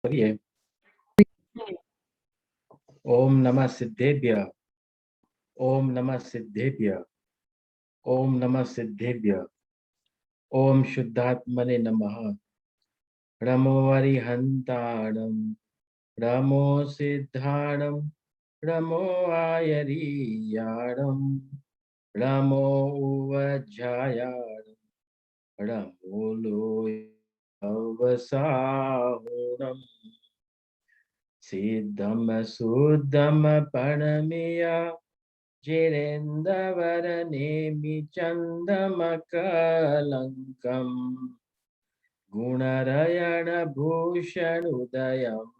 करिए। ओम नमः सिद्धेभ्य। ओम नमः सिद्धेभ्य। ओम नमः सिद्धेभ्य। ओम शुद्धात्मने नमः। नमो हरिहंताणं। नमो सिद्धाणं। नमो आयरीयाणं। नमो उवज्जायाणं। नमो लोयवसाहुणम्। सिद्धम शुद्धम परमेया जिरेन्द्रवरनेमि चन्दमकलङ्कम् गुणरयणभूषणोदयम्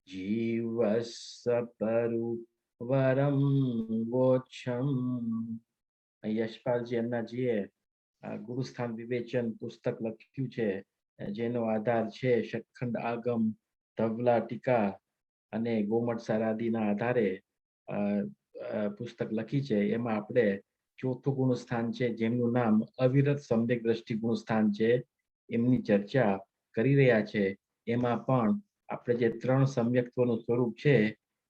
जीवस्वपरुवरं वोक्षम्। યશપાલજી અન્નાજીએ ગુરુસ્થાન વિવેચન પુસ્તક લખ્યું છે, જેનો આધાર છે શતખંડ આગમ, ધવલા ટીકા અને ગોમટ સારાદીના આધારે પુસ્તક લખી છે. એમાં આપણે ચોથું ગુણસ્થાન છે, જેમનું નામ અવિરત સમ્યક દ્રષ્ટિ ગુણસ્થાન છે, એમની ચર્ચા કરી રહ્યા છે. એમાં પણ આપણે જે ત્રણ સમ્યક્ત્વનું સ્વરૂપ છે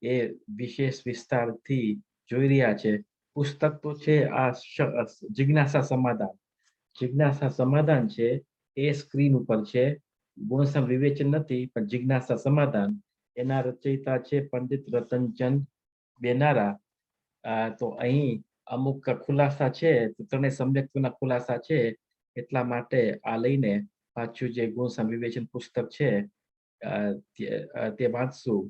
એ વિશેષ વિસ્તારથી જોઈ રહ્યા છે. પુસ્તક તો છે આ જિજ્ઞાસા સમાધાન. જિજ્ઞાસા સમાધાન છે એ સ્ક્રીન ઉપર છે. ગુણસ્થાન વિવેચન નથી, પણ જિજ્ઞાસા સમાધાન. એના રચયિતા છે પંડિત રતનચંદ બેનારા. તો અહીં અમુક ખુલાસા છે, ત્રણેય સમ્યક્ત્વના ખુલાસા છે, એટલા માટે આ લઈને પાછું જે ગુણસ્થાન વિવેચન પુસ્તક છે તે વાંચશું.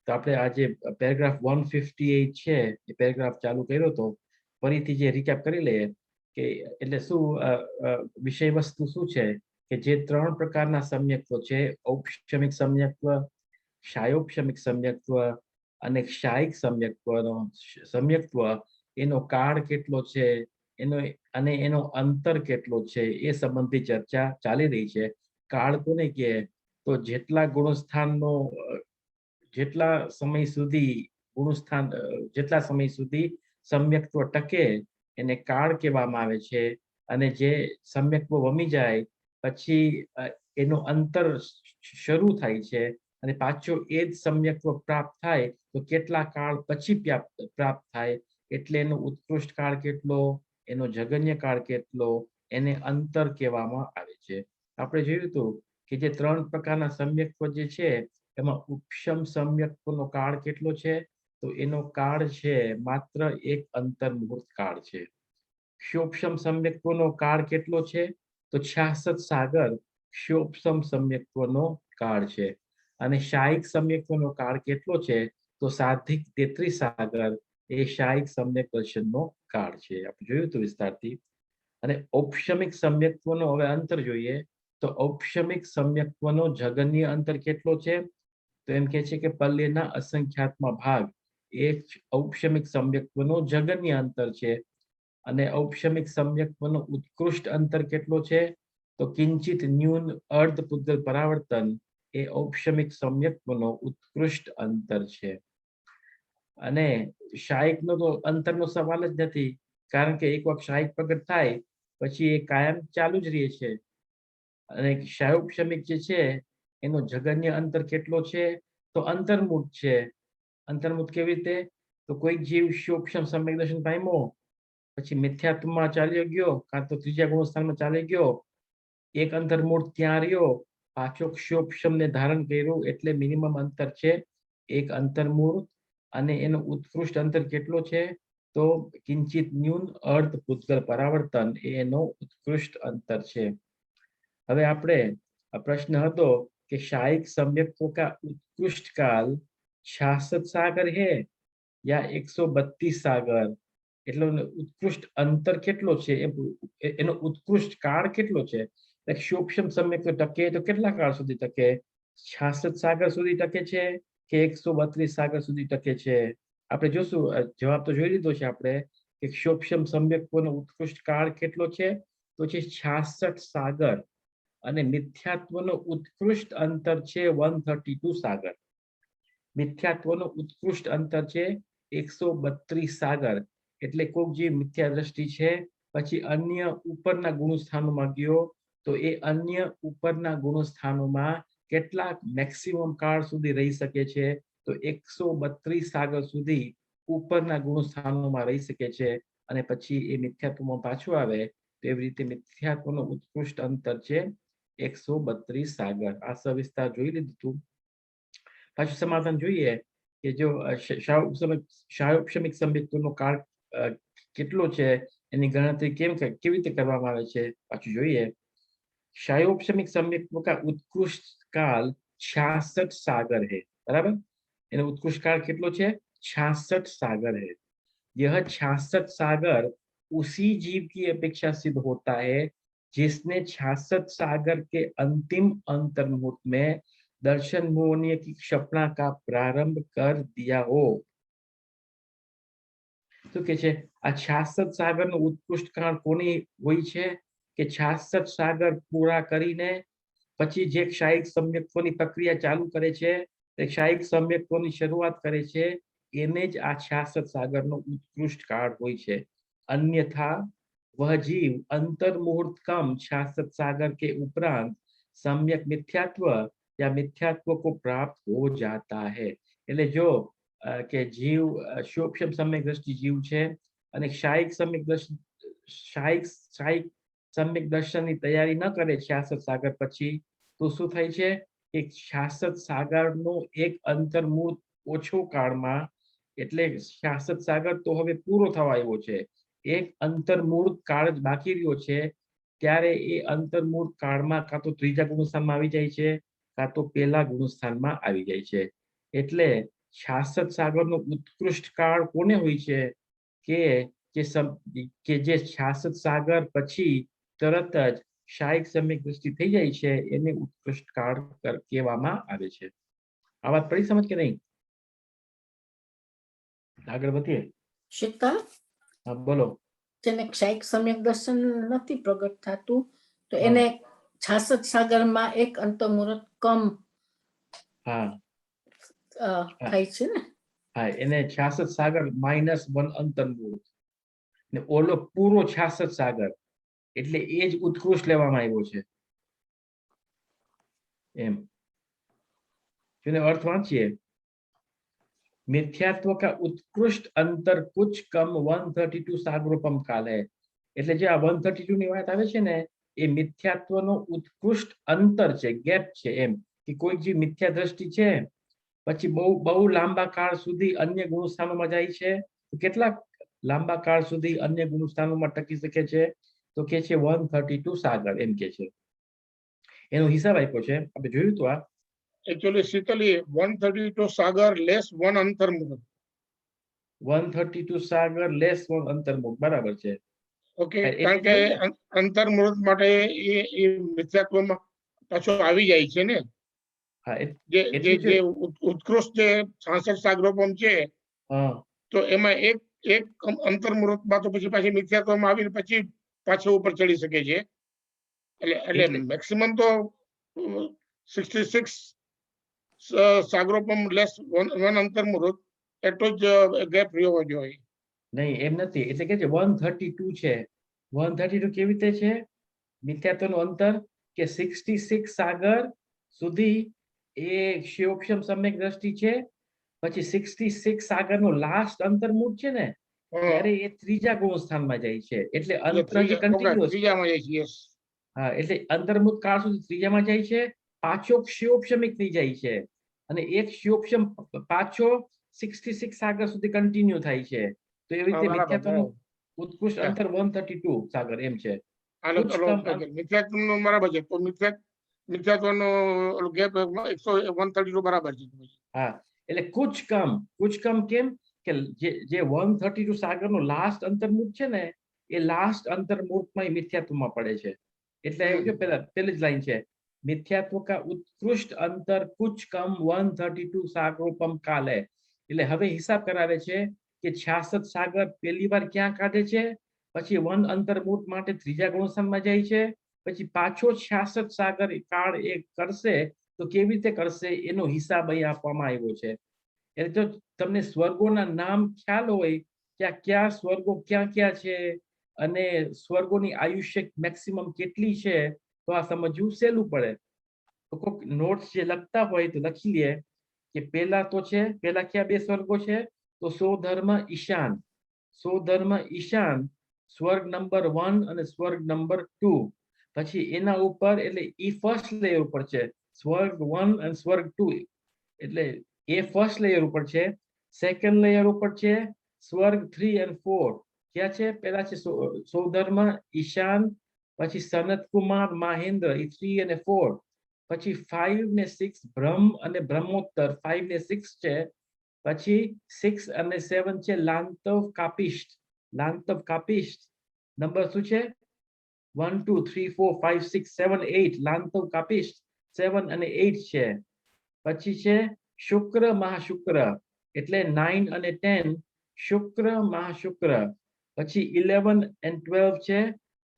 તો આપણે આજે પેરેગ્રાફ 158 છે એ પેરેગ્રાફ ચાલુ કર્યો હતો. ફરીથી જે રિકેપ કરી લઈએ કે એટલે શું વિષય વસ્તુ શું છે કે જે ત્રણ પ્રકારના સમ્યક્ત્વ છે, ઔપશમિક સમ્યક્ત્વ, ક્ષાયોપશમિક સમ્યક્ત્વ અને ક્ષાયિક સમ્યક્ત્વ, એનો કાળ કેટલો છે, એનો અંતર કેટલો છે એ સંબંધી ચર્ચા ચાલી રહી છે. કાળ કોને કહે તો જેટલા ગુણસ્થાનનો જેટલા સમય સુધી ગુણસ્થાન જેટલા સમય સુધી સમ્યક્ત્વ ટકે એને કાળ કહેવામાં આવે છે. અને જે સમ્યક્ત્વ વમી જાય પછી એનું અંતર શરૂ થાય છે અને પાછો એ જ સમ્યક્ત્વ પ્રાપ્ત થાય તો કેટલા કાળ પછી પ્રાપ્ત થાય, એટલે એનો ઉત્કૃષ્ટ કાળ કેટલો, એનો જગન્ય કાળ કેટલો, એને અંતર કહેવામાં આવે છે. આપણે જોયું હતું કે જે ત્રણ પ્રકારના સમ્યક્ત્વ જે છે એમાં ઉપશમ સમ્યક્ત્વનો કાળ કેટલો છે તો એનો કાળ છે માત્ર એક અંતર મુહૂર્ત કાળ છે. ક્ષોપશમ સમ્યક્ત્વનો કાળ કેટલો છે તો 66 સાગર ક્ષોપશમ સમ્યક્ત્વનો કાળ છે. અને શાયિક સમ્યક્ત્વનો કાળ કેટલો છે તો સાધિક 33 સાગર એ શાયિક સમ્યક દર્શનનો કાળ છે. આપણે જોયું હતું વિસ્તારથી. અને ઔપશમિક સમ્યક્ત્વનો હવે અંતર જોઈએ તો ઔપશમિક સમ્યક્ત્વનો જગન્ય અંતર કેટલો છે તો એમ કે છે કે પલ્યના અસંખ્યાતમાં ભાગ એ ઔપશમિક સમ્યક્ત્વનો જગન્ય અંતર છે. અને ઔપશમિક સમ્યક્ત્વનો ઉત્કૃષ્ટ અંતર કેટલો છે તો કિંચિત ન્યૂન અર્ધ પૂતગલ પરાવર્તન એ ઔપશમિક સમ્યક્ત્વનો ઉત્કૃષ્ટ અંતર છે. અને શાયિકનો તો અંતરનો સવાલ જ નથી, કારણ કે એક વખત શાયિક પ્રગટ થાય પછી એ કાયમ ચાલુ જ રહે છે. અને ક્ષાયોપશમિક જે છે એનો જગન્ય અંતર કેટલો છે તો અંતર્મુખ છે. અંતર્મુખ કેવી રીતે તો કોઈક જીવ ક્ષોપશમ સમ્યક દર્શન પામ્યો પછી મિથ્યાત્વમાં ચાલ્યો ગયો કાં તો ત્રીજા ગુણસ્થાનમાં ચાલી ગયો, એક અંતર્મૂળ ત્યાં રહ્યો, પાછો ક્ષોપશમને ધારણ કર્યું, એટલે મિનિમમ અંતર છે એક અંતર્મૂળ. અને એનો ઉત્કૃષ્ટ અંતર કેટલો છે તો કિંચિત ન્યૂન અર્ધ પૂતગલ પરાવર્તન એનો ઉત્કૃષ્ટ અંતર છે. હવે આપણે પ્રશ્ન હતો કે शायिक सम्यक्त्व का उत्कृष्ट काल 66 सागर है या 132 सागर, એટલે ઉત્કૃષ્ટ અંતર કેટલો છે એનો ઉત્કૃષ્ટ કાળ કેટલો છે. ક્ષોપશમ સમ્યક્ત્વ ટકે તો કેટલા કાળ સુધી ટકે, 66 સાગર સુધી ટકે છે કે 132 સાગર સુધી ટકે છે. આપણે જોશું, જવાબ તો જોઈ લીધો છે આપણે કે ક્ષોપશમ સમ્યક્ત્વનો ઉત્કૃષ્ટ કાળ કેટલો છે તો છે 66 સાગર. અને મિથ્યાત્વનો ઉત્કૃષ્ટ અંતર છે 132 સાગર. મિથ્યાત્વનો ઉત્કૃષ્ટ અંતર છે 132 સાગર. એટલે કોઈક જે મિથ્યા દ્રષ્ટિ છે પછી અન્ય ઉપરના ગુણસ્થાનોમાં ગયો તો એ અન્ય ઉપરના ગુણસ્થાનોમાં કેટલાક મેક્સિમમ કાળ સુધી રહી શકે છે, તો 132 સાગર સુધી ઉપરના ગુણસ્થાનોમાં રહી શકે છે, અને પછી એ મિથ્યાત્વમાં પાછું આવે. તો એવી રીતે મિથ્યાત્વનો ઉત્કૃષ્ટ અંતર છે 132 સાગર. આ સવિસ્તાર જોઈ લીધું. પાછું સમાધાન જોઈએ કે જો શાયોપશમિક સંયુક્તનો કાળ કેટલો છે, એની ગણતરી કેવી રીતે કરવામાં આવે છે પાછું જોઈએ. शायोपशमिक संयुग्म का उत्कृष्ट काल 66 सागर है, बराबर. यानी उत्कृष्ट काल कितना है? 66 सागर है. यह 66 सागर उसी जीव की अपेक्षा सिद्ध होता है जिसने 66 सागर के अंतिम अंतर्मुहूर्त में दर्शन मोहनीय की क्षपणा का प्रारंभ कर दिया हो. तो के छे आ 66 सागर नो उत्कृष्ट काल कोनी होय छे કે 66 સાગર પૂરા કરીને પછી જે ક્ષાયિક સંયુક્તોની પ્રક્રિયા ચાલુ કરે છે, તે ક્ષાયિક સંયુક્તોની શરૂઆત કરે છે, એને જ આ 66 સાગરનો ઉત્કૃષ્ટ કાળ હોય છે. अन्यथा वह जीव अंतर्मुहूर्त कम 66 सागर के उपरांत सम्यक मिथ्यात्व या मिथ्यात्व को प्राप्त हो जाता है. એટલે જો કે જીવ શોક્ષમ सम्यक दृष्टि जीव છે અને ક્ષાયિક सम्यक दृष्टि ક્ષાયિક सम्यक दर्शन की तैयारी न करे 66 सागर पछी, तो शू थाय छे કે 66 सागर नो एक अंतर्मुहूर्त ओछो काळमां, એટલે 66 सागर तो હવે પૂરો થવા આવ્યો છે, એક અંતર્મુહૂર્ત કાળ જ બાકી રહ્યો છે. ત્યારે એ અંતર્મુહૂર્ત કાળમાં કાં તો ત્રીજા ગુણસ્થાનમાં આવી જાય છે, કાં તો પહેલા ગુણસ્થાનમાં આવી જાય છે. એટલે 66 સાગરનો ઉત્કૃષ્ટ કાળ કોને હોય છે કે જે 66 સાગર પછી તરત જ ક્ષાયિક सम्यक दृष्टि થઈ જાય છે, એને ઉત્કૃષ્ટ કાળ કહેવામાં આવે છે. આ વાત પડી સમજ કે નહીં? આગળ વધીએ. શીતલ, હા બોલો. જેને ક્ષાયિક सम्यक દર્શન નથી પ્રગટ થતું, તો એને 66 સાગરમાં એક અંતર્મુહૂર્ત કમ થાય છે ને? હા, એને 66 સાગર -1 અંતર્મુહૂર્ત ને ઓલો પૂરો 66 સાગર, એટલે એ જ ઉત્કૃષ્ટ લેવામાં આવ્યો છે એમ. જેનો અર્થ વાંચીએ. मिथ्यात्व का उत्कृष्ट अंतर कुछ कम 132 सागरोपम काल है. એટલે જે આ 132 ની વાત આવે છે ને, એ મિથ્યાત્વનો ઉત્કૃષ્ટ અંતર છે, ગેપ છે એમ. કે કોઈ જે મિથ્યા દ્રષ્ટિ છે પછી બહુ લાંબા કાળ સુધી અન્ય ગુણસ્થાનોમાં જાય છે, તો કેટલા લાંબા કાળ સુધી અન્ય ગુણસ્થાનોમાં ટકી શકે છે? તો કે છે 132 સાગર એમ કે છે. એનો હિસાબ આપ્યો છે, આપણે જોયું તો આ एक्चुअली शीतली 132 सागर लेस 1 अंतर्मुहूर्त. 132 सागर लेस 1 अंतर्मुहूर्त बराबर છે. ओके, કારણ કે અંતર્મુહૂર્ત માટે એ મિથ્યાત્વમાં પાછો આવી જાય છે ને. હા, જે ઉત્કૃષ્ટ જે 66 સાગરોપમ છે, તો એમાં એક અંતર્મુહૂર્તમાં તો પછી પાછી મિથ્યાત્વમાં આવીને પછી પાછો ઉપર ચડી શકે છે. એટલે મેક્સિમમ તો 66 સાગરોપમ લેસ 1 અંતર્મુહૂર્ત એટલો જ ગેપ રહ્યો જોઈએ. નહીં, એમ નથી. એટલે કે 132 છે. 132 કેવી રીતે છે મિથ્યાત્વનું અંતર? કે 66 સાગર સુધી એ શિવક્ષમ સમ્યક દ્રષ્ટિ છે, પછી 66 સાગરનો લાસ્ટ અંતર્મુહૂર્ત છે ને, ત્યારે એ ત્રીજા ગુણસ્થાનમાં જાય છે. એટલે અંતર જે કન્ટિન્યુઅસ ત્રીજામાં જાય છે. હા, એટલે અંતર્મુહૂર્ત કાળ સુધી ત્રીજામાં જાય છે, પાછો શિવક્ષમિક થઈ જાય છે, અને એક શિવક્ષમ પાછો 66 સાગર સુધી કન્ટિન્યુ થાય છે. તો એવી રીતે મિથ્યાત્વનું ઉત્કૃષ્ટ અંતર 132 સાગર એમ છે. મિથ્યાત્વનો બરાબર છે, તો મિથ્યાત્વનો ગેપ 132 બરાબર છે. હા, એટલે કુછ કમ કેમ કે જે 132 સાગરનો લાસ્ટ અંતર્મુહૂર્ત છે ને, એ લાસ્ટ અંતર્મુહૂર્તમાં મિથ્યાત્વમાં પડે છે. એટલે પહેલી જ લાઈન છે, मिथ्यात्व का उत्कृष्ट अंतर कुछ कम 132 सागरोपम काल है. એટલે હવે હિસાબ કરાવે છે કે 66 સાગર પહેલી વાર ક્યાં કાઢે છે, પછી 1 અંતર્મુહૂર્ત માટે ત્રીજા ગુણસ્થાનમાં જાય છે, પછી પાછો 66 સાગર કાળ એ કરશે, તો કેવી રીતે કરશે એનો હિસાબ અહીં આપવામાં આવ્યો છે. એટલે જો તમને સ્વર્ગોના નામ ખ્યાલ હોય કે આ કયા સ્વર્ગો ક્યાં ક્યાં છે અને સ્વર્ગોની આયુષ્ય મેક્સિમમ કેટલી છે, તો આ સમજવું સહેલું પડે. તો કોઈક નોટ્સ જે લખતા હોય તો લખી લે કે પેલા તો છે, પેલા કયા બે સ્વર્ગો છે? તો સ્વધર્મ ઈશાન. સ્વધર્મ ઈશાન સ્વર્ગ નંબર 1 અને સ્વર્ગ નંબર 2. પછી એના ઉપર એટલે ઈ ફર્સ્ટ લેયર ઉપર છે, સ્વર્ગ 1 અને સ્વર્ગ 2. એટલે એ ફર્સ્ટ લેયર ઉપર છે. સેકન્ડ લેયર ઉપર છે સ્વર્ગ 3 અને 4. ક્યાં છે? પેલા છે સ્વધર્મ ઈશાન, પછી સનત કુમાર મહેન્દ્ર, એ 3 અને 4. પછી 5 ને 6 બ્રહ્મ અને બ્રહ્મોત્તર, 5 ને 6 છે. પછી 6 અને 7 છે લાંતવ કાપિષ્ટ. લાંતવ કાપિષ્ટ નંબર શું છે? 1 2 3 4 5 6 7 8. લાંતવ કાપિષ્ટ 7 અને 8 છે. પછી છે શુક્ર મહાશુક્ર, એટલે 9 અને 10 શુક્ર મહાશુક્ર. પછી 11 and 12 છે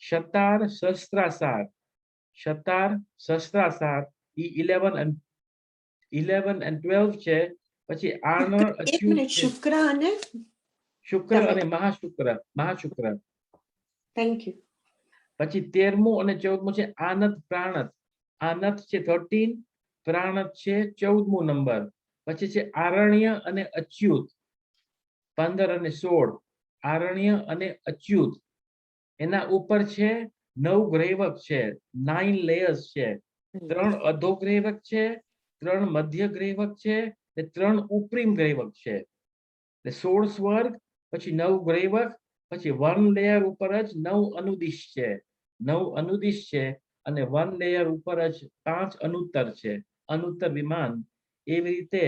શતાર શસ્ત્રાસાર. શતાર શસ્ત્રાસાર ઈ 11 and 12 છે. પછી આર્નર અચ્યુત છે. શુક્ર અને શુક્ર અને મહાશુક્ર. મહાશુક્ર. Thank you. પછી 13મું અને 14મું છે આનત પ્રાણત. આનત છે 13, પ્રાણત છે 14મો નંબર. પછી છે આરણ્ય અને અચ્યુત 15 અને 16. આરણ્ય અને અચ્યુત. એના ઉપર છે 9 ગ્રેવક છે, 9 લેયર્સ છે. 3 અધોગ્રેવક છે, 3 મધ્ય ગ્રેવક છે અને 3 ઉપરીમ ગ્રેવક છે. એટલે 16 સ્વર્ગ, પછી 9 ગ્રેવક, પછી 1 લેયર ઉપર જ 9 અનુદિશ છે. 9 અનુદિશ છે અને 1 લેયર ઉપર જ 5 અનુત્તર છે. અનુત્તર વિમાન. એવી રીતે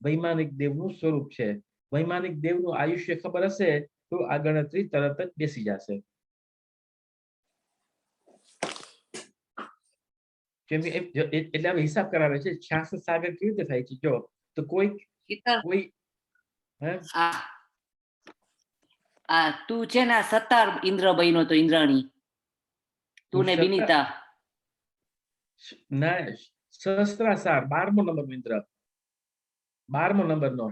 વૈમાનિક દેવનું સ્વરૂપ છે. વૈમાનિક દેવનું આયુષ્ય ખબર હશે તો આ ગણતરી તરત જ બેસી જશે. એટલે હવે હિસાબ કરાવે છે 66 સાગર કેવી રીતે થાય છે. જો તો કોઈ તું છે ને 17 ઇન્દ્ર બન્યો તો ઇન્દ્રાણી, તું ને વિનીતા. ના, સહસ્ત્રાસાર 12મો નંબર ઇન્દ્ર. 12મો નંબર નો.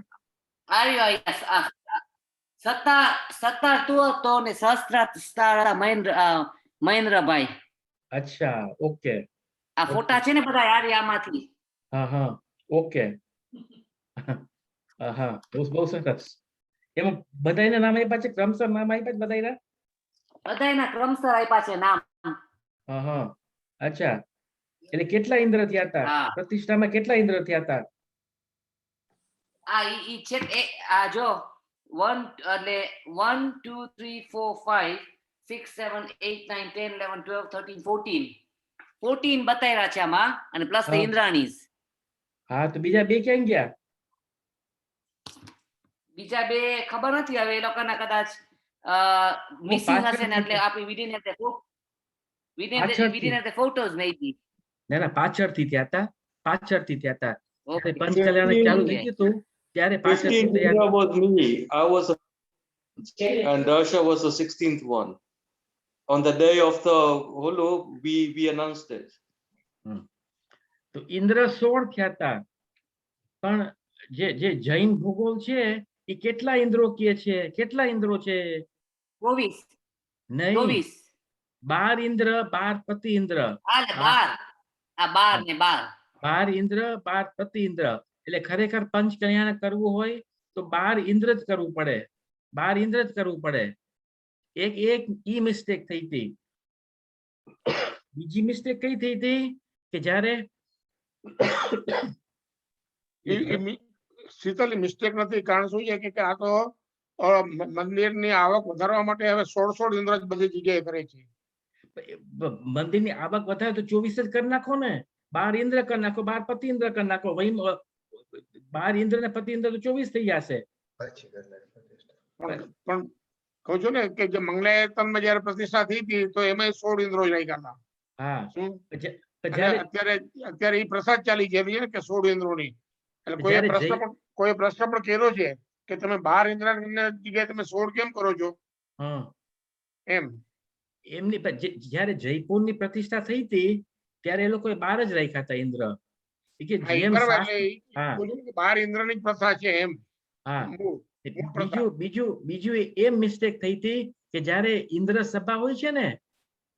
17 તું હતો ને સહસ્ત્રાસાર મહેન્દ્રભાઈ. અચ્છા, ઓકે. આ ફોટા છે ને બધા યાર આમાંથી. હા હા, ઓકે. હા, બહુ સરસ. એમાં બધાયના નામ આપ્યા છે, ક્રમશર નામ આપ્યા છે બધાયના? બધાયના ક્રમશર આપ્યા છે નામ. હા, અચ્છા. એટલે કેટલા ઇન્દ્ર થયા હતા? પ્રતિષ્ઠામાં કેટલા ઇન્દ્ર થયા હતા? આ ઈ છે આ જો 1 એટલે 1 2 3 4 5 6 7 8 9 10 11 12 13 14 બતાવ્યા છે આમાં, અને પ્લસ ધ ઇન્દ્રાણીઝ. હા, તો બીજા બે ક્યાં ગયા? બીજા બે ખબર નથી, હવે એ લોકોના કદાચ મિસિંગ હશે ને, એટલે આપી વિધિને ફોટોઝ મેબી. ના, પાછળથી થયા હતા. પાછળથી થયા હતા. પંચકલ્યાણ ચાલુ થઈ ગયું હતું ત્યારે પાછળથી થયા was me. I was and Darsha was the 16th one. On the day of the holo, we announced it. તો ઇન્દ્ર 16 થયા હતા. પણ જે જૈન ભૂગોળ છે એ કેટલા ઇન્દ્રો કહે છે? કેટલા ઇન્દ્રો છે? 24. નહીં, 12 ઇન્દ્ર, 12 પતિ ઇન્દ્ર. 12 ઇન્દ્ર, 12 પતિ ઇન્દ્ર. એટલે ખરેખર પંચ કલ્યાણ કરવું હોય તો 12 ઇન્દ્ર જ કરવું પડે. 12 ઇન્દ્ર જ કરવું પડે. એક ઈ મિસ્ટેક થઈ હતી. બીજી મિસ્ટેક કઈ થઈ હતી કે જ્યારે શીતલ મિસ્ટેક નથી. કારણ શું છે કે આ તો મંદિરની આવક વધારવા માટે હવે 16 ઇન્દ્ર બધી જગ્યાએ કરે છે. મંદિરની આવક વધારે તો 24 જ કરી નાખો ને. 12 ઇન્દ્ર કરી નાખો, 12 પતિ ઇન્દ્ર કરી નાખો. 12 ઇન્દ્ર ને પતિ ઇન્દ્ર તો 24 થઈ જશે. પણ કહું છું ને કે જે મંગલાયતનમાં જયારે પ્રતિષ્ઠા થઈ હતી તો એમાં 16 ઇન્દ્રો રાખ્યા હતા. અત્યારે એ પ્રસાદ ચાલી છે કે 16 ઇન્દ્રોની. એટલે કોઈ પ્રશ્ન પણ કર્યો છે કે તમે 12 ઇન્દ્રની જગ્યાએ તમે 16 કેમ કરો છો? એમની જયારે જયપુરની પ્રતિષ્ઠા થઈ હતી ત્યારે એ લોકોએ 12 જ રાખ્યા હતા ઇન્દ્ર. 12 ઇન્દ્રની પ્રથા છે એમ. બીજું એમ મિસ્ટેક થઈ હતી કે જયારે ઇન્દ્ર સભા હોય છે ને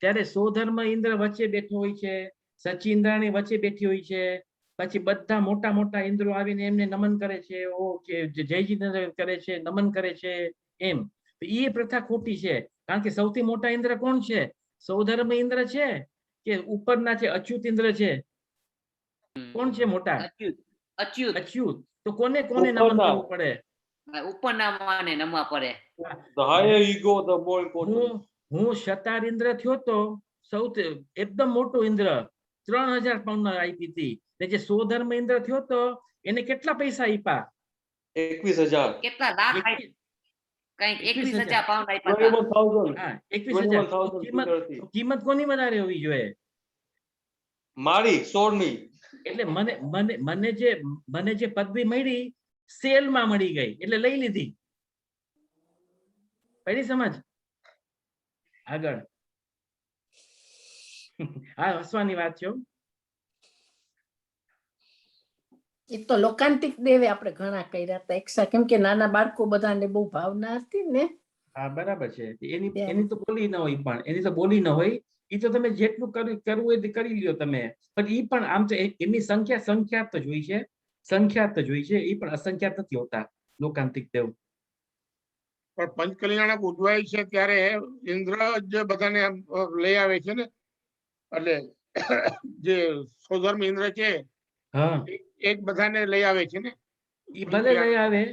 ત્યારે સોધર્મ ઇન્દ્ર વચ્ચે બેઠો હોય છે, સચી ઇન્દ્રાણી વચ્ચે બેઠી હોય છે, પછી બધા મોટા મોટા ઇન્દ્રો આવીને એમને નમન કરે છે, ઓ કે જયજી કરે છે, નમન કરે છે, એમ. એ પ્રથા ખોટી છે, કારણ કે સૌથી મોટા ઇન્દ્ર કોણ છે? સૌધર્મ ઇન્દ્ર છે કે ઉપરના છે અચ્યુત ઇન્દ્ર છે? કોણ છે મોટા? અચ્યુત અચ્યુત અચ્યુત. તો કોને કોને નમન ઉપરના. કરવું પડે? ઉપરના માને નમવા પડે. The higher you go, the more important. હું શતાર ઇન્દ્ર થયો તો સૌથી એકદમ મોટો ઇન્દ્ર, 3000 પાઉન્ડ આપી હતી, ને જે સોધર્મ ઇન્દ્ર થયો તો એને કેટલા પૈસા આપ્યા? 21,000. કેટલા લાખ આપ્યા? કંઈક 21,000 પાઉન્ડ આપ્યા હતા. 21,000. હા, 21,000. 21,000. કિંમત કોની વધારે હોવી જોઈએ? મારી, સોળની. એટલે મને જે પદવી મળી સેલમાં મળી ગઈ, એટલે લઈ લીધી. પડી સમજ? આગળ. હા, હસવાની વાત છે. એ તો લોકાંતિક દેવે આપણે ઘણા કર્યા હતા એકસા, કેમ કે નાના બાળકો બધાને બહુ ભાવના હતી ને. હા, બરાબર છે. એની Yeah. એની તો બોલી ન હોય, પણ એની તો બોલી ન હોય. એ તો તમે જેટલું કરવું હોય તે કરી લ્યો તમે, પણ એ પણ આમ તો એમની સંખ્યાત જ હોય છે, સંખ્યાત જ હોય છે. એ પણ અસંખ્યાત નથી હોતા લોકાંતિક દેવ. પણ પંચકલ્યાણક ઉજવાય છે ત્યારે ઇન્દ્ર જ બધાને આમ લઈ આવે છે ને, એટલે જે સોધર્મ ઇન્દ્ર છે હા, એક બધાને લઈ આવે છે ને. એ ભલે લઈ આવે,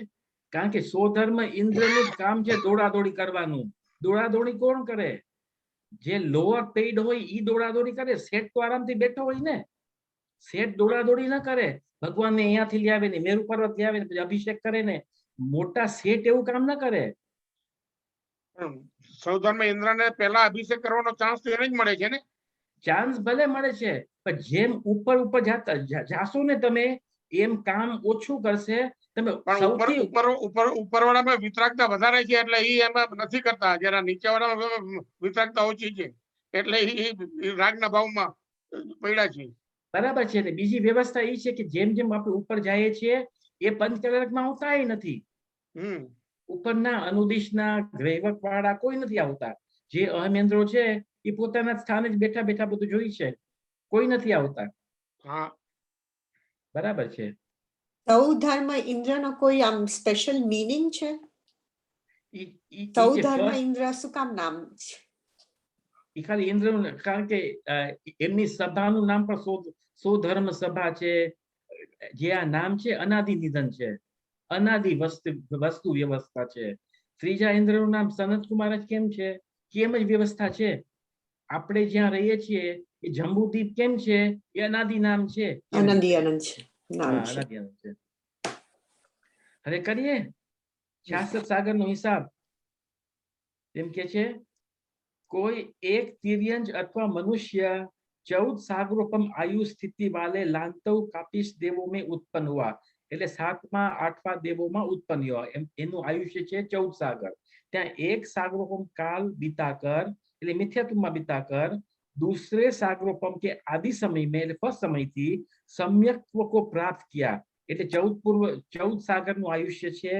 કારણ કે સોધર્મ ઇન્દ્રનું જ કામ છે દોડાદોડી કરવાનું. દોડાદોડી કોણ કરે? જે લોઅર પેઇડ હોય ઈ દોડાદોડી કરે. શેઠ તો આરામથી બેઠો હોય ને, શેઠ દોડાદોડી ના કરે. ભગવાનને અહીંયાથી લઈ આવે ને મેરુ પર્વત લઈ આવે ને પછી અભિષેક કરે ને, મોટા શેઠ એવું કામ ના કરે. સૌધર્મ ઇન્દ્રને પહેલા અભિષેક કરવાનો ચાન્સ તો એને જ મળે છે ને. ચાન્સ ભલે મળે છે, પણ જેમ ઉપર ઉપર જાશો ને તમે, એમ કામ ઓછું કરશે. તમે સૌથી ઉપરવાળામાં વિતરાગતા વધારે છે એટલે ઈ એમાં નથી કરતા, જરા નીચેવાળામાં વિતરાગતા ઓછી છે એટલે ઈ રાગના ભાવમાં પડ્યા છે. બરાબર છે. ને બીજી વ્યવસ્થા એ છે કે જેમ જેમ આપણે ઉપર જઈએ છીએ એ પંચકલર્કમાં આવતા નથી. ઉપરના અનુદિશના ગ્રહવક વાળા કોઈ નથી આવતા. જે અહમેન્દ્રો છે એ પોતાના સ્થાને જ બેઠા બેઠા બધું જોઈ છે, કોઈ નથી આવતા. હા, બરાબર છે. સૌધર્મ ઇન્દ્રનો કોઈ આમ સ્પેશિયલ મીનિંગ છે? સૌધર્મ ઇન્દ્ર શું કામ નામ છે? એ ખાલી ઇન્દ્ર, કારણ કે એમની સભાનું નામ પણ સોધર્મ સભા છે. જે આ નામ છે અનાદિ નિધન છે, અનાદિ વસ્તુ વ્યવસ્થા છે. ત્રીજા ઇન્દ્રનું નામ સનત કુમાર જ કેમ છે? કેમ જ વ્યવસ્થા છે. આપણે જ્યાં રહીએ છીએ એ જંબુદ્વીપ કેમ છે? એ અનાદિ નામ છે. આનંદી આનંદ છે નામ છે. અનાદિ આનંદ છે. હવે કરીએ શાશ્વત સાગર નો હિસાબ. એમ કે છે કોઈ એક તિર્યંજ અથવા મનુષ્ય 14 સાગરોપમ આયु સ્થિતિ वाले लांतव कापिस देवों में उत्पन्न हुआ. એટલે 7મા 8મા દેવોમાં ઉત્પન્ન થયો. એનું આયુષ્ય છે 14 સાગર. ત્યાં એક સાગરોપમ કાલ बीताकर એટલે મિથ્યાત્વમાં बीताकर दूसरे सागरोपम के आदि समय में એટલે ફર્સ્ટ સમયથી सम्यक्त्व को प्राप्त किया. એટલે 14 સાગરનું આયુષ્ય છે.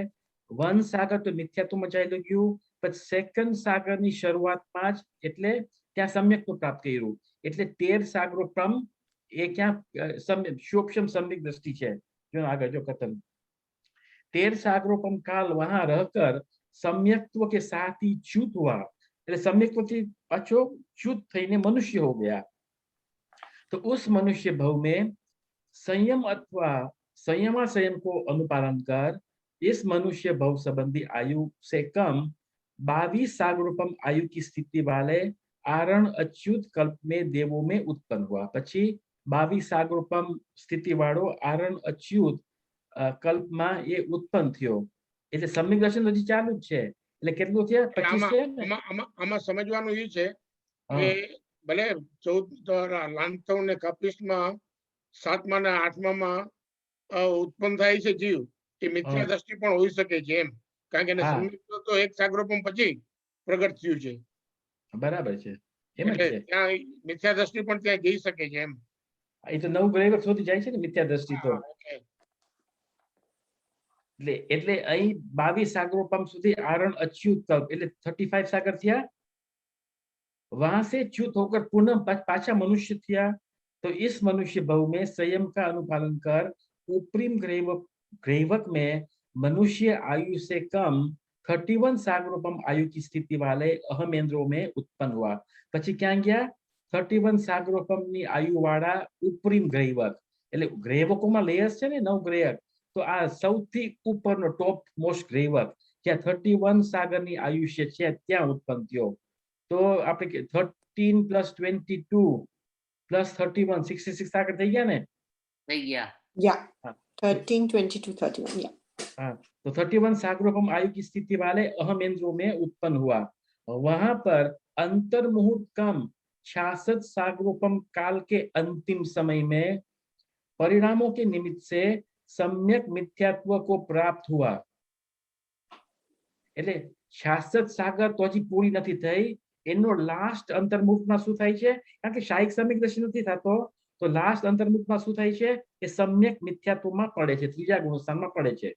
1 સાગર તો મિથ્યાત્વમાં ચાલ્યું ગયું, પછી સેકન્ડ સાગરની શરૂઆતમાં જ એટલે ત્યાં સમ્યક્ત્વ પ્રાપ્ત કર્યું. એટલે 13 સાગરોપમ એ ક્યાં सूक्ष्म सम्यक दृष्टि છે. जो आगे जो कथन 13 सागरोपम काल वहां रहकर सम्यक्त्व के साथ ही च्युत हुआ. એટલે सम्यक्त्व થી પાછો च्युत થઈને मनुष्य हो गया. तो उस मनुष्य भव में संयम अथवा संयम को अनुपालन कर इस मनुष्य भव संबंधी आयु से कम 22 सागरोपम आयु की स्थिति वाले आरण अच्युत कल्प में देवों में उत्पन्न हुआ. પછી 22 સાગરોપમ સ્થિતિ વાળો આરણ અચ્યુત કલ્પમાં એ ઉત્પન્ન થયો. એટલે સમ્યક દર્શન હજી ચાલુ જ છે. એટલે કેટલું છે? 25 છે ને? આમાં સમજવાનું એ છે કે ભલે 14 લાંતવ ને કપિસમાં 7મા ને 8મામાં ઉત્પન્ન થાય છે જીવ, એ મિથ્યા દ્રષ્ટિ પણ હોઈ શકે છે એમ, કારણ કે સમ્યક તો એક સાગરોપમ પછી પ્રગટ થયું છે. બરાબર છે. એમ જ છે. ત્યાં મિથ્યા દ્રષ્ટિ પણ ત્યાં જઈ શકે છે એમ. એ તો 9 ગ્રહ સુધી જાય છે ને મિથ્યા દ્રષ્ટિ તો. એટલે અહીં 22 સાગરોપમ સુધી आरण अच्युत कल्प એટલે 35 सागर થયા. वहां से च्युत होकर पुनः पाछा मनुष्य થયા. तो इस मनुष्य भव में संयम का अनुपालन कर उपरिम ग्रेवक में मनुष्य आयु से कम 31 सागरोपम आयु की स्थिति वाले अहमेंद्रो में उत्पन्न हुआ। પછી ક્યાં ગયા? 31 સાગરોપમ ની આયુ વાળા ઉપરીમ ગ્રેવક, એટલે ગ્રેવકોમાં લેયર્સ છે ને 9 ગ્રેવક, તો આ સૌથી ઉપરનો ટોપ મોસ્ટ ગ્રેવક જ્યાં 31 સાગરની આયુષ્ય છે ત્યાં ઉત્પન્ન થયો। તો આપણે 13 + 22 + 31 66 સાગર થઈ ગયા ને? થઈ ગયા। Yeah. 13, 22, 31. Yeah. हाँ, तो 31 सागरोपम आयु की स्थिति वाले अहमेंद्रो में उत्पन्न हुआ। वहां पर अंतर मुहूर्त कम 66 सागरोपम काल के अंतिम समय में परिणामों के निमित्त से सम्यक मिथ्यात्व को प्राप्त हुआ। એટલે 66 સાગર તો હજી પૂરી નથી થઈ, એનો લાસ્ટ અંતર્મુખમાં શું થાય છે? કારણ કે શાયિક સમ્યક દર્શન નથી થતો, તો લાસ્ટ અંતર્મુખમાં શું થાય છે કે सम्यक મિથ્યાત્વમાં પડે છે, ત્રીજા ગુણસ્થાનમાં પડે છે।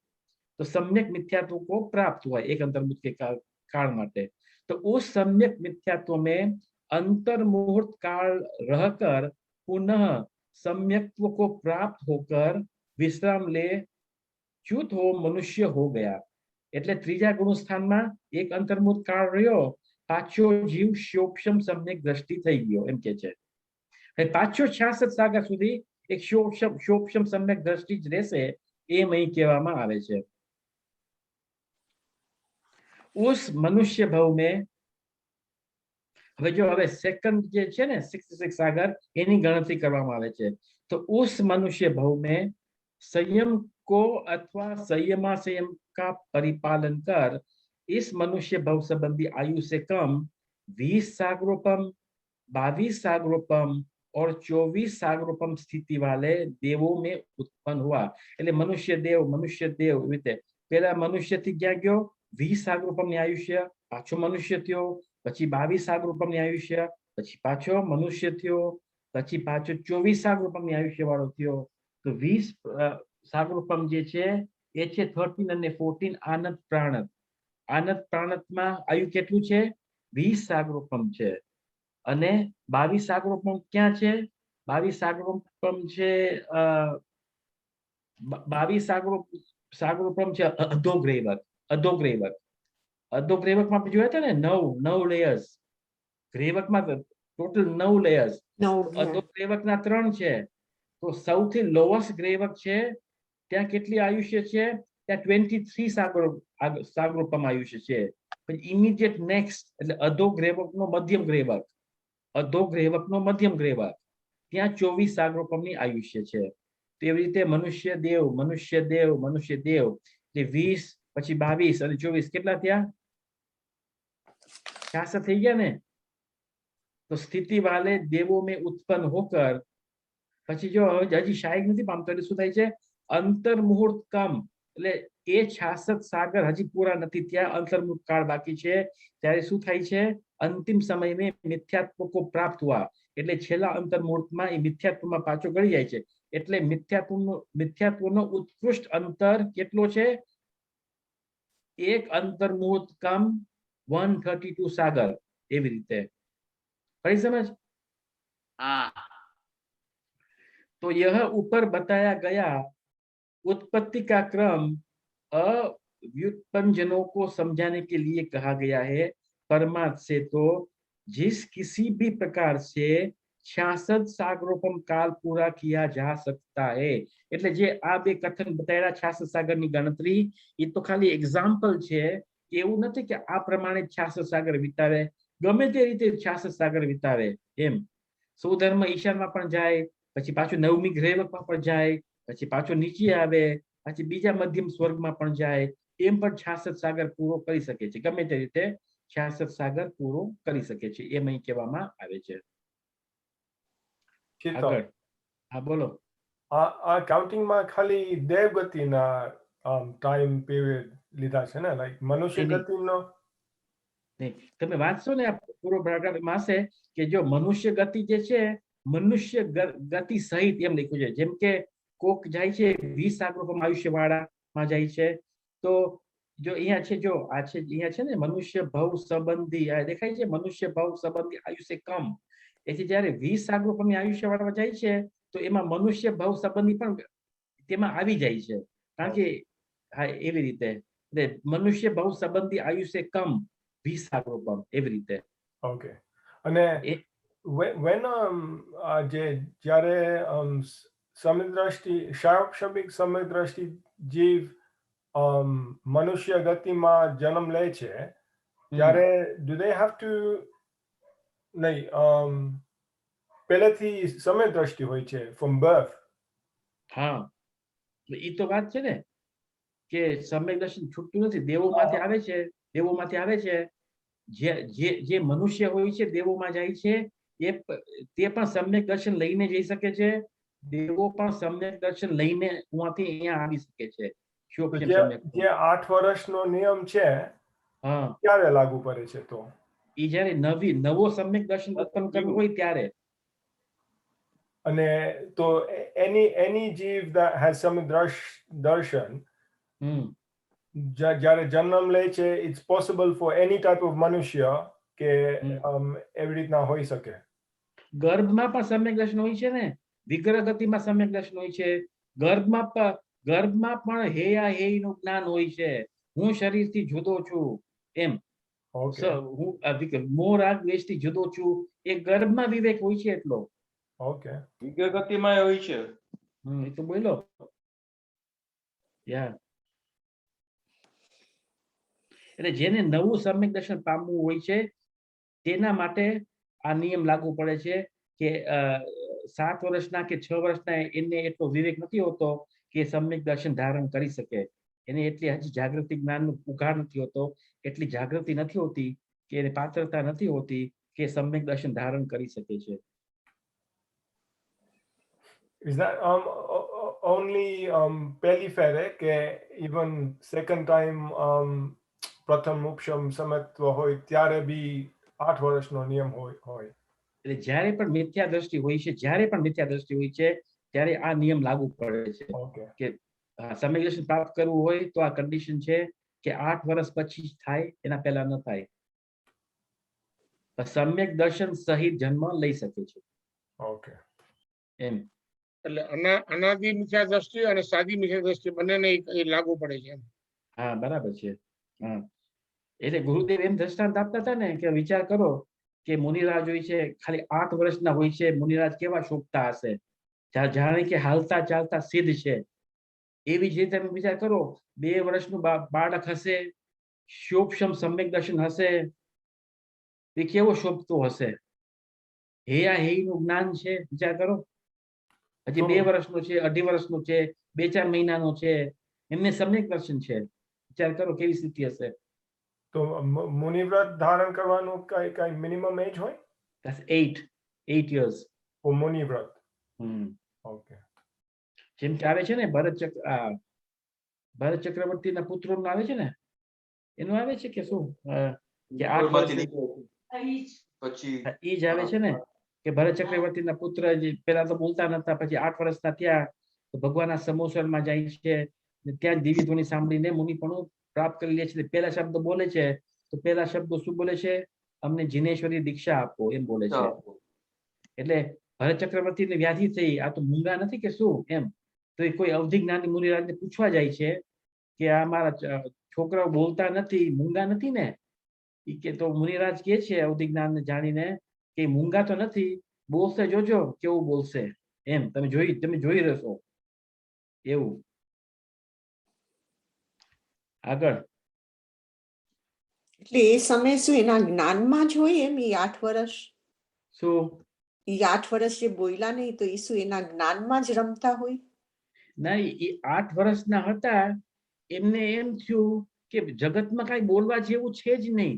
तो सम्यक मिथ्यात्व को प्राप्त हुआ एक अंतर्मुख के काल माटे। तो उस सम्यक मिथ्यात्व में अंतर मुहूर्त काल रहकर पुनः सम्यक्त्व को प्राप्त होकर विश्राम ले च्युत हो मनुष्य हो गया। એટલે ત્રીજા ગુણસ્થાનમાં એક અંતર્મુહૂર્ત કાળ રહ્યો, પાછો જીવ શોક્ષમ સમ્યક દ્રષ્ટિ થઈ ગયો એમ કે છે। પાછો 66 સાગર સુધી એક શોક્ષમ સમ્યક દ્રષ્ટિ જ રહેશે એમ અહીં કહેવામાં આવે છે। उस मनुष्य भव में હવે જો હવે સેકન્ડ જે છે ને 66 સાગર એની ગણતરી કરવામાં આવે છે। તો उस मनुष्य भव में संयम को अथवा संयम का परिपालन कर इस मनुष्य भव संबंधी आयु से कम 20 सागरोपम 22 सागरोपम और 24 सागरोपम स्थिति वाले देवों में उत्पन्न हुआ। એટલે મનુષ્ય દેવ રીતે પેલા મનુષ્ય થી ક્યાં ગયો? 20 સાગરોપમની આયુષ્ય, પાછો મનુષ્ય થયો, પછી 22 સાગરોપમની આયુષ્ય, પછી પાછો મનુષ્ય થયો, પછી પાછો 24 સાગરોપમની આયુષ્ય વાળો થયો। તો 20 સાગરોપમ જે છે એ છે 13 અને 14 આનંદ પ્રાણત। આનંદ પ્રાણતમાં આયુ કેટલું છે? 20 સાગરોપમ છે। અને 22 સાગરોપમ ક્યાં છે? 22 સાગરોપમ છે 22 સાગરોપમ છે અધોગ્રેવક। અધોગ્રેવકમાં આપણે જોયા હતા ને 9 લેયર્સ, ગ્રેવકમાં ટોટલ 9 લેયર્સ, No. અધોગ્રેવકના 3 છે। તો સૌથી લોએસ્ટ ગ્રેવક છે ત્યાં કેટલી આયુષ્ય છે? ત્યાં 23 સાગરોપમ આયુષ્ય છે। પછી ઇમિડિયેટ નેક્સ્ટ એટલે અધોગ્રેવકનો મધ્યમ ગ્રેવક, ત્યાં 24 સાગરોપમની આયુષ્ય છે। તેવી રીતે મનુષ્ય દેવ એટલે 20 પછી 22 અને 24 કેટલા થયા? 66 થઈ ગયા ને? તો સ્થિતિ વાલે દેવો में उत्पन्न होकर પછી જો હજી શાયિક નથી પામતો એટલે શું થાય છે? અંતર મુહૂર્ત કમ એટલે એ 66 સાગર હજી પૂરા નથી થયા, અંતર્મુહૂર્ત કાળ બાકી છે, ત્યારે શું થાય છે? અંતિમ સમયમાં મિથ્યાત્વ को प्राप्त हुआ। એટલે છેલ્લા અંતર્મુહૂર્તમાં એ મિથ્યાત્વમાં પાછો ગળી જાય છે। એટલે મિથ્યાત્વનો ઉત્કૃષ્ટ અંતર કેટલો છે? એક અંતર્મુહૂર્ત કમ 132 સાગર, એવી રીતે પડી સમજ? હા। तो यह ऊपर बताया गया उत्पत्ति का क्रम अव्युत्पन्नजनों को समझाने के लिए कहा गया है। परमार्थ से तो जिस किसी भी प्रकार से 66 सागरोपम काल पूरा किया जा सकता है। એટલે જે આ બે કથન બતાવ્યા 66 સાગરની ગણતરી, એ તો ખાલી એક્ઝામ્પલ છે, એવું નથી કે આ પ્રમાણે 66 સાગર વિતાવે, ગમે તે રીતે 66 સાગર વિતાવે એમ। સૌધર્મ ઈશાનમાં પણ જાય, પછી પાછું નવમી ગ્રેવકમાં પણ જાય, પછી પાછો નીચે આવે, પછી બીજા મધ્યમ સ્વર્ગમાં પણ જાય, એમ પણ 66 સાગર પૂરો કરી શકે છે। ગમે તે રીતે 66 સાગર પૂરો કરી શકે છે એમ અહીં કહેવામાં આવે છે। આગળ હા બોલો। આ કાઉન્ટિંગમાં ખાલી દેવગતિના ટાઈમ પીરિયડ લીધા છે ને, લાઈક મનુષ્ય ગતિનો નહીં, તમે વાંચશો ને આ પૂરો પેરાગ્રાફ એમાં હશે કે જો મનુષ્ય ગતિ જે છે, મનુષ્ય ગતિ સહિત એમ લખ્યું છે। જેમ કે કોક જાય છે 20 સાગરોપમ આયુષ્ય વાળામાં જાય છે, તો જો અહીંયા છે, જો આ છે અહીંયા છે ને મનુષ્ય ભવ સંબંધી, આ દેખાય છે મનુષ્ય ભવ સંબંધી આયુષ્ય કમ, એથી જ્યારે 20 સાગરોપણની આયુષ્ય વાળવા જાય છે તો એમાં મનુષ્ય ભાવ સંબંધી પણ તેમાં આવી જાય છે, કારણ કે હા એવી રીતે મનુષ્ય ભાવ સંબંધી આયુષ્ય કમ 20 સાગરોપણ એવી રીતે. ઓકે. અને when જ્યારે સમદ્રષ્ટિ શાબ્દિક સમદ્રષ્ટિ જીવ મનુષ્ય ગતિમાં જન્મ લે છે ત્યારે do they have to નહીં પહેલેથી સમદ્રષ્ટિ હોય છે from birth? હા એ તો વાત છે ને કે સમ્યક દર્શન છૂટતું નથી, દેવોમાંથી આવે છે, દેવોમાંથી આવે છે. જે મનુષ્ય હોય છે દેવોમાં જાય છે તે પણ સમ્યક દર્શન લઈને જઈ શકે છે, દેવો પણ સમ્યક દર્શન લઈને ઉहाँથી અહીંયા આવી શકે છે. જે 8 વર્ષનો નિયમ છે હા ક્યારે લાગુ પડે છે? તો એ જ્યારે નવો સમ્યક દર્શન ઉત્પન્ન કરવું હોય ત્યારે. અને તો any જીવ that has some darshan જ્યારે જન્મ લે છે it's possible for any type of મનુષ્ય કે એવી રીતના હોઈ શકે. ગર્ભમાં પણ સમ્યક દર્શન હોય છે ને, વિગ્રહ ગતિમાં સમ્યક દર્શન હોય છે, ગર્ભમાં પણ હેયા હેયનું જ્ઞાન હોય છે, હું શરીરથી જુદો છું એમ. હું મોહ રાગ દ્વેષથી જુદો છું, એ ગર્ભમાં વિવેક હોય છે એટલો. ઓકે. વિગ્રહ ગતિમાં હોય છે. એ તો બોલો યાર. એટલે જેને નવું સમ્યક દર્શન પામવું હોય છે તેના માટે આ નિયમ લાગુ પડે છે કે 7 વર્ષના કે 6 વર્ષના એને એટલો વિવેક નથી હોતો કે સમ્યક દર્શન ધારણ કરી શકે, એને એટલી હજી જાગૃતિ જ્ઞાનનો ઉઘાડ નથી હોતો, એટલી જાગૃતિ નથી હોતી કે એને પાત્રતા નથી હોતી કે સમ્યક દર્શન ધારણ કરી શકે છે. Is that only પહેલી ફેરે કે even second time પ્રથમ ઉપશમ સમત્વ હોય ત્યારે બી 8 વર્ષનો નિયમ હોય? એટલે જ્યારે પણ મિથ્યા દ્રષ્ટિ હોય છે, ત્યારે આ નિયમ લાગુ પડે છે કે સમ્યક દર્શન પ્રાપ્ત કરવું હોય તો આ કન્ડિશન છે કે 8 વર્ષ પછી જ થાય, એના પહેલા ન થાય. સમ્યક દર્શન સહિત જન્મ લઈ શકે છે. ઓકે. એમ એટલે અનાદિ મિથ્યા દ્રષ્ટિ અને સાદી મિથ્યા દ્રષ્ટિ બંનેને લાગુ પડે છે. હા બરાબર છે. હા એટલે ગુરુદેવ એમ દ્રષ્ટાંત આપતા હતા ને કે વિચાર કરો કે મુનિરાજ હોય છે, ખાલી 8 વર્ષના હોય છે, મુનિરાજ કેવા શોભતા હશે, જાણે કે હાલતા ચાલતા સિદ્ધ છે. એવી જ રીતે તમે વિચાર કરો 2 વર્ષનું બાળક હશે, શોભક્ષમ સમ્યક દર્શન હશે, એ કેવો શોભતો હશે, હેયા હેયનું જ્ઞાન છે. વિચાર કરો, હજી 2 વર્ષનો છે, 2.5 વર્ષનો છે, 2-4 મહિનાનો છે, એમને સમ્યક દર્શન છે. વિચાર કરો કેવી સ્થિતિ હશે. તો મુનિવ્રત ધારણ કરવાનું કઈ મિનિમમ એજ હોય? That's 8 years. ઓ મુનિવ્રત. ઓકે. જેમ કે આવે છે ને ભરત ચક્રવર્તીના પુત્રોનું આવે છે ને, એનું આવે છે કે શું કે 8 વર્ષ પછી એ જ આવે છે ને કે ભરત ચક્રવર્તીના પુત્ર પેલા તો બોલતા નતા, પછી 8 વર્ષના થયા તો ભગવાનના સમોસરમાં જાય છે, ત્યાં દિવ્ય ધ્વનિ સાંભળીને મુનિપણું પ્રાપ્ત કરી લે છે. પહેલા શબ્દ બોલે છે તો પહેલા શબ્દો શું બોલે છે? અમને જીનેશ્વરી દીક્ષા આપો એમ બોલે છે. એટલે ભરત ચક્રવર્તીને વ્યાધિ થઈ, આ તો મૂંગા નથી કે શું એમ. તો એ કોઈ અવધિ જ્ઞાની મુનિરાજને પૂછવા જાય છે કે આ મારા છોકરાઓ બોલતા નથી, મૂંગા નથી ને? કે તો મુનિરાજ કે છે અવધિ જ્ઞાનને જાણીને કે મૂંગા તો નથી, બોલશે જોજો કેવું બોલશે એમ, તમે જોઈ રહેશો એવું. આગળ એટલે એ સમય શું એના જ્ઞાનમાં જ હોય એમ? એ 8 વર્ષ શું એ 8 વર્ષ જે બોલ્યા નહીં તો એ શું એના જ્ઞાનમાં જ રમતા હોય? નહીં, એ 8 વર્ષના હતા, એમને એમ થયું કે જગતમાં કઈ બોલવા જેવું છે જ નહીં.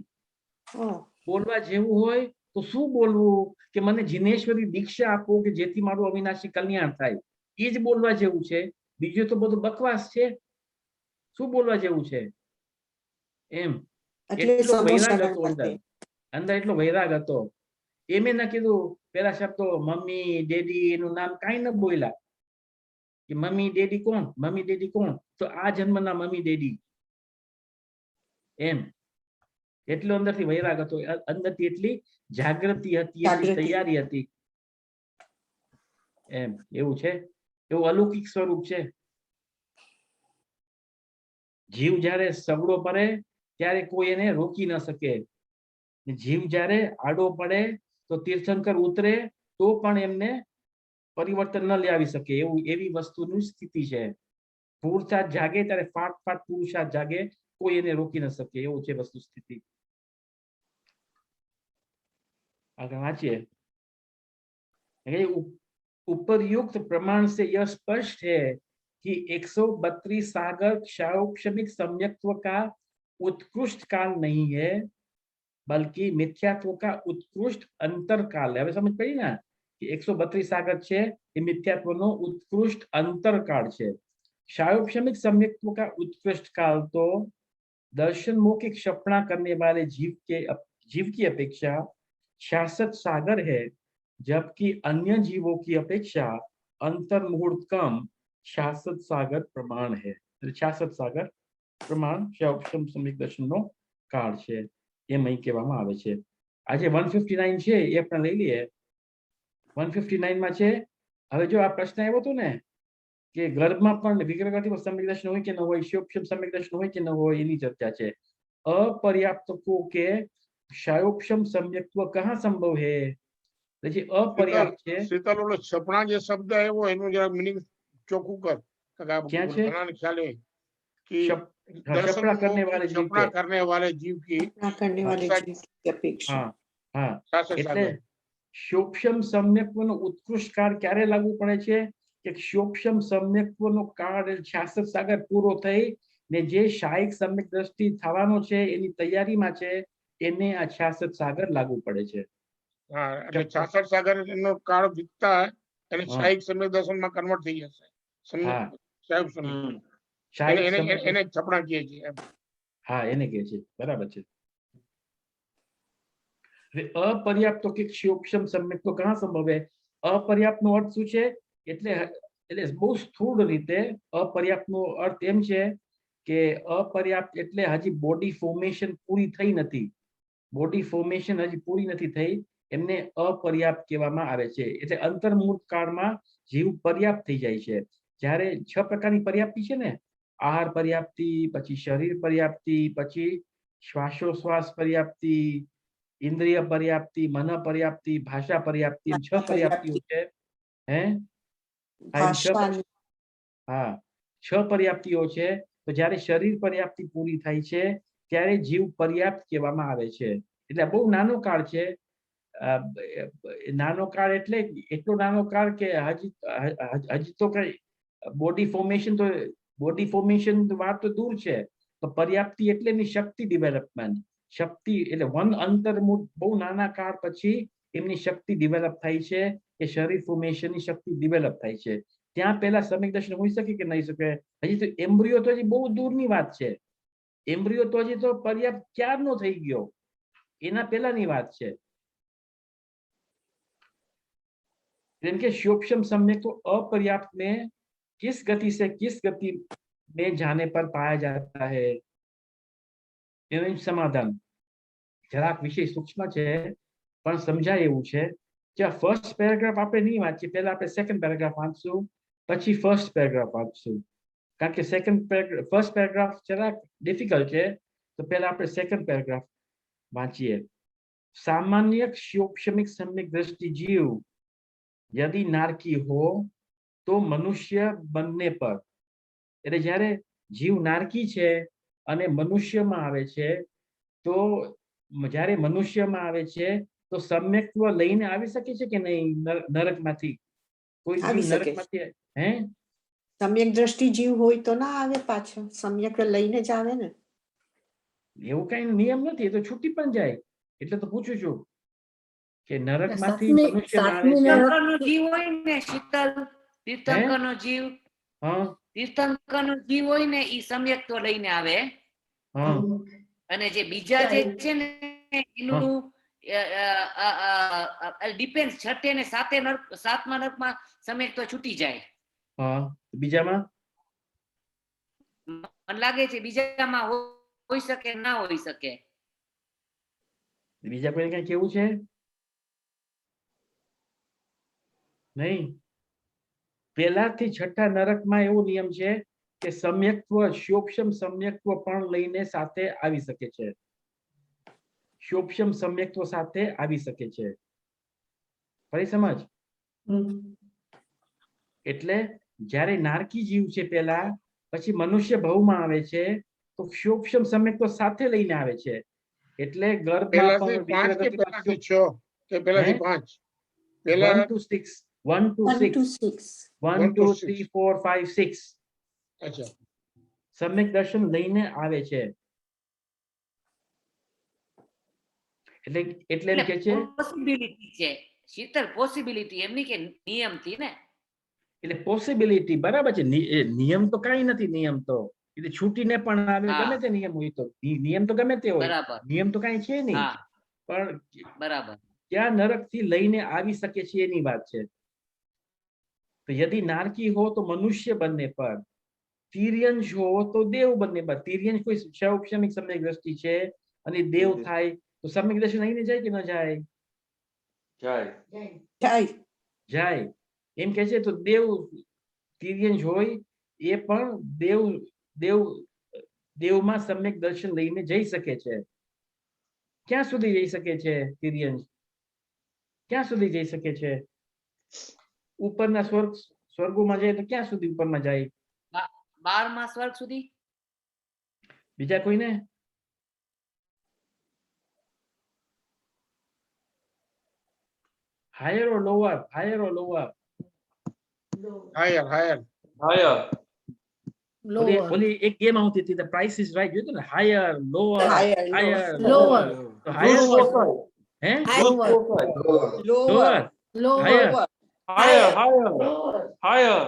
બોલવા જેવું હોય તો શું બોલવું કે મને જીનેશ્વરી દીક્ષા આપો કે જેથી મારું અવિનાશી કલ્યાણ થાય, એ જ બોલવા જેવું છે. બીજું તો બધું બકવાસ છે. શું બોલવા જેવું છે એમ? એટલો વૈરાગ હતો અંદર એટલો વૈરાગ હતો. એમે ના કીધું પેલા શબ્દો મમ્મી ડેડી એનું નામ કાંઈ ન બોલ્યા કે મમ્મી ડેડી કોણ, મમ્મી ડેડી કોણ? તો આ જન્મના મમ્મી ડેડી એમ. એટલો અંદરથી વૈરાગ હતો, અંદરથી એટલી જાગૃતિ હતી એટલી જાગૃતિ. તૈયારી હતી એમ એવું છે એવું અલૌકિક સ્વરૂપ છે જીવ જ્યારે સગડો પડે ત્યારે કોઈ એને રોકી ન શકે જીવ જ્યારે આડો પડે તો તીર્થંકર ઉતરે તો પણ એમને પરિવર્તન ન લાવી શકે એવું એવી વસ્તુની સ્થિતિ છે પુરુષાર્થ જાગે ત્યારે ફાટ ફાટ પુરુષાર્થ જાગે કોઈ એને રોકી ન શકે એવું છે વસ્તુ સ્થિતિ આગળ વાંચીએ उपरयुक्त प्रमाण से यह स्पष्ट है कि 132 सागर क्षारोक्षमिक सम्यक्त्व का उत्कृष्ट काल नहीं है बल्कि मिथ्यात्व का उत्कृष्ट अंतर काल है। હવે સમજ પડી ને કે 132 सागर છે એ મિથ્યાત્વનો ઉત્કૃષ્ટ અંતરકાળ છે क्षारोक्षमिक सम्यक्त्व का उत्कृष्ट काल तो दर्शन मौखिक क्षपणा करने वाले जीव की अपेक्षा 66 सागर है जबकि अन्य जीवों की अपेक्षा अंतर मुहूर्त कम 66 सागर प्रमाण है 66 सागर प्रमाण क्षारोक्षम सम्यक दर्शनનો કાળ છે એમ અહીં કહેવામાં આવે છે આજે 159 છે એ આપણે લઈ લઈએ 159 માં છે હવે જો આ પ્રશ્ન આવ્યો હતો ને કે ગર્ભમાં પણ વિગ્રહથી सम्यक दर्शन હોય કે ન હોય क्षारोक्षम सम्यक दर्शन હોય કે ન હોય એની ચર્ચા છે અપર્યાપ્તકો કે क्षारोक्षम सम्यक्त्व कहाँ संभव है જે અપર્યાપ્ત છે શીતલ ઓલો છપણા જે શબ્દ આવ્યો એનું જરા મિનિંગ ચોખ્ખું કર क्या છે ઘણાને ખ્યાલ है कि छपड़ा करने वाले जीव छपड़ा करने वाले जीव की ના करने वाले जीव की अपेक्षा हाँ हाँ 66 એટલે सागर क्षोक्षम सम्यक्त्वનો ઉત્કૃષ્ટ કાળ ક્યારે લાગુ પડે છે કે क्षोक्षम सम्यक्त्वનો કાળ 66 સાગર પૂરો થઈ ને જે શાયિક सम्यक દ્રષ્ટિ થવાનો છે એની તૈયારીમાં છે એને આ 66 સાગર લાગુ પડે છે હા એટલે 66 સાગર નો કાળ વીતતા એને હા. શાયિક सम्यक દર્શનમાં કન્વર્ટ થઈ જશે હા. સાહેબ સમય શાયિક એને सम्यक એને છપડા કહે છે એમ હા એને કહે છે બરાબર છે અપર્યાપ્ત કે क्षोक्षम सम्यक्त्व कहाँ संभव है અપર્યાપ્ત નો અર્થ શું છે એટલે એટલે બહુ સ્થૂળ રીતે અપર્યાપ્ત નો અર્થ એમ છે કે અપર્યાપ્ત એટલે હજી બોડી ફોર્મેશન પૂરી થઈ નથી બોડી ફોર્મેશન હજી પૂરી નથી થઈ એમને અપર્યાપ્ત કહેવામાં આવે છે એટલે અંતર્મુહૂર્ત કાળમાં જીવ પર્યાપ્ત થઈ જાય છે જ્યારે 6 પ્રકારની પર્યાપ્તિ છે ને આહાર પર્યાપ્તિ પછી શરીર પર્યાપ્તિ પછી શ્વાસોશ્વાસ પર્યાપ્તિ इंद्रिय पर्याप्ति मन पर्याप्ति भाषा पर्याप्ति 6 पर्याप्तिओ છે હે ભાષા હા 6 पर्याप्तिओ છે તો જ્યારે શરીર પર્યાપ્તિ પૂરી થાય છે ત્યારે જીવ પર્યાપ્ત કહેવામાં આવે છે એટલે બહુ નાનો કાળ છે નાનો કાળ એટલે એટલો નાનો કાળ કે હજી તો કઈ બોડી ફોર્મેશન વાત તો દૂર છે તો પર્યાપ્તિ એટલે એની શક્તિ ડેવલપમેન્ટ શક્તિ એટલે વન અંતર્મુખ બહુ નાના કાળ પછી એમની શક્તિ ડેવલપ થાય છે એ શરીર ફોર્મેશનની શક્તિ ડેવલપ થાય છે ત્યાં પહેલા सम्यक दर्शन હોઈ શકે કે નહીં શકે હજી તો એમ્બ્રિયો તો હજી બહુ દૂરની વાત છે એમ્બ્રિયો તો હજી તો પર્યાપ્ત ક્યારનો થઈ ગયો એના પહેલાની વાત છે જેમ કે सूक्ष्म सम्यक तो अपर्याप्त में किस गति से किस गति में जाने पर पाया जाता है એનું સમાધાન જરાક વિષય સૂક્ષ્મ છે પણ સમજાય એવું છે કે ફર્સ્ટ પેરેગ્રાફ આપણે નહીં વાંચીએ પહેલા આપણે સેકન્ડ પેરેગ્રાફ વાંચશું પછી ફર્સ્ટ પેરેગ્રાફ વાંચશું કારણ કે ફર્સ્ટ પેરેગ્રાફ જરાક ડિફિકલ્ટ છે તો પહેલા આપણે સેકન્ડ પેરેગ્રાફ વાંચીએ सामान्य क्षोक्षमिक सम्यक दृष्टि जीव यदि नारकी हो तो मनुष्य बनने पर એટલે જ્યારે જીવ નારકી છે અને મનુષ્યમાં આવે છે તો જ્યારે મનુષ્યમાં આવે છે તો સમ્યક્ત્વ લઈને આવી શકે છે કે નહીં નરકમાંથી કોઈ આવી જીવ શકે છે. નરકમાંથી હે સમ્યક દ્રષ્ટિ જીવ હોય તો ના આવે પાછો સમ્યક લઈને જ આવે ને એવું કઈ નિયમ નથી એ તો છૂટી પણ જાય એટલે તો પૂછું છું કે નરકમાંથી મનુષ્યમાં આવે છે તીર્થંકરનો જીવ હોય ને શીતલ તીર્થંકરનો જીવ હા તીર્થંકરનો જીવ હોય ને ઈ સમ્યક્ત્વ લઈને આવે હા અને જે બીજા જે છે ને એનું ડિપેન્ડ છઠ્ઠે ને સાતમા નરકમાં સમ્યક્ત્વ છૂટી જાય હા બીજામાં મને લાગે છે બીજામાં હોઈ શકે ના હોઈ શકે બીજા કોઈ કઈ કેવું છે નહીં, પહેલાથી છઠ્ઠા નરકમાં એવો નિયમ છે કે સમ્યક્ત્વ શોક્ષમ સમ્યક્ત્વ પણ લઈને સાથે આવી શકે છે, શોક્ષમ સમ્યક્ત્વ સાથે આવી શકે છે, ફરી સમજ. એટલે જ્યારે નારકી જીવ છે પેલા, પછી મનુષ્ય ભવમાં આવે છે તો શોક્ષમ સમ્યક્ત્વ સાથે લઈને આવે છે, એટલે ગર્ભમાં પહેલાથી પણ 5 કે પહેલાથી 6 કે પહેલાથી 5? 1 પહેલા to 6 1 to 1 to 6 6. 1 1 to 2 6. 3 4 5 6 અચ્છા, સમ્યક દર્શન લઈને આવે છે. એટલે એટલે એમ કે છે, પોસિબિલિટી છે શીતલ, પોસિબિલિટી એમની કે નિયમ થી ને. એટલે પોસિબિલિટી બરાબર છે, નિયમ તો કઈ નથી, નિયમ તો એટલે છૂટીને પણ આવે, હા. ગમે તે નિયમ હોય તો નિયમ તો ગમે તે હોય, બરાબર. નિયમ તો કઈ છે નહીં, હા પણ બરાબર. ક્યાં નરક થી લઈને આવી શકે છે એની વાત છે. તો યદિ નારકી હો તો મનુષ્ય બંને પર, તિર્યંશ હો તો દેવ બંને પર. તિર્યંશ કોઈ શૈક્ષણિક સમ્યક દ્રષ્ટિ છે અને દેવ થાય તો સમ્યક દ્રષ્ટિ લઈને જાય કે ન જાય? જાય. જાય. જાય. એમ કે છે તો દેવ તિર્યંશ હોય એ પણ દેવ દેવ દેવમાં સમ્યક દર્શન લઈને જઈ શકે છે. ક્યાં સુધી જઈ શકે છે તિર્યંશ? ક્યાં સુધી જઈ શકે છે? ઉપરના સ્વર્ગોમાં જાય તો ક્યાં સુધી ઉપરમાં જાય? 12મા સ્વર્ગ સુધી. બીજા કોઈને? Higher or lower? Higher or lower? Higher higher. Higher. lower, ઓલી એક ગેમ આવતી હતી, ધ પ્રાઇસ ઇઝ રાઈટ, જોયું ને? Higher lower Higher, higher lower, તો હાયર Whose profile? હે Whose lower, profile? Lower. lower, higher Higher, higher, higher.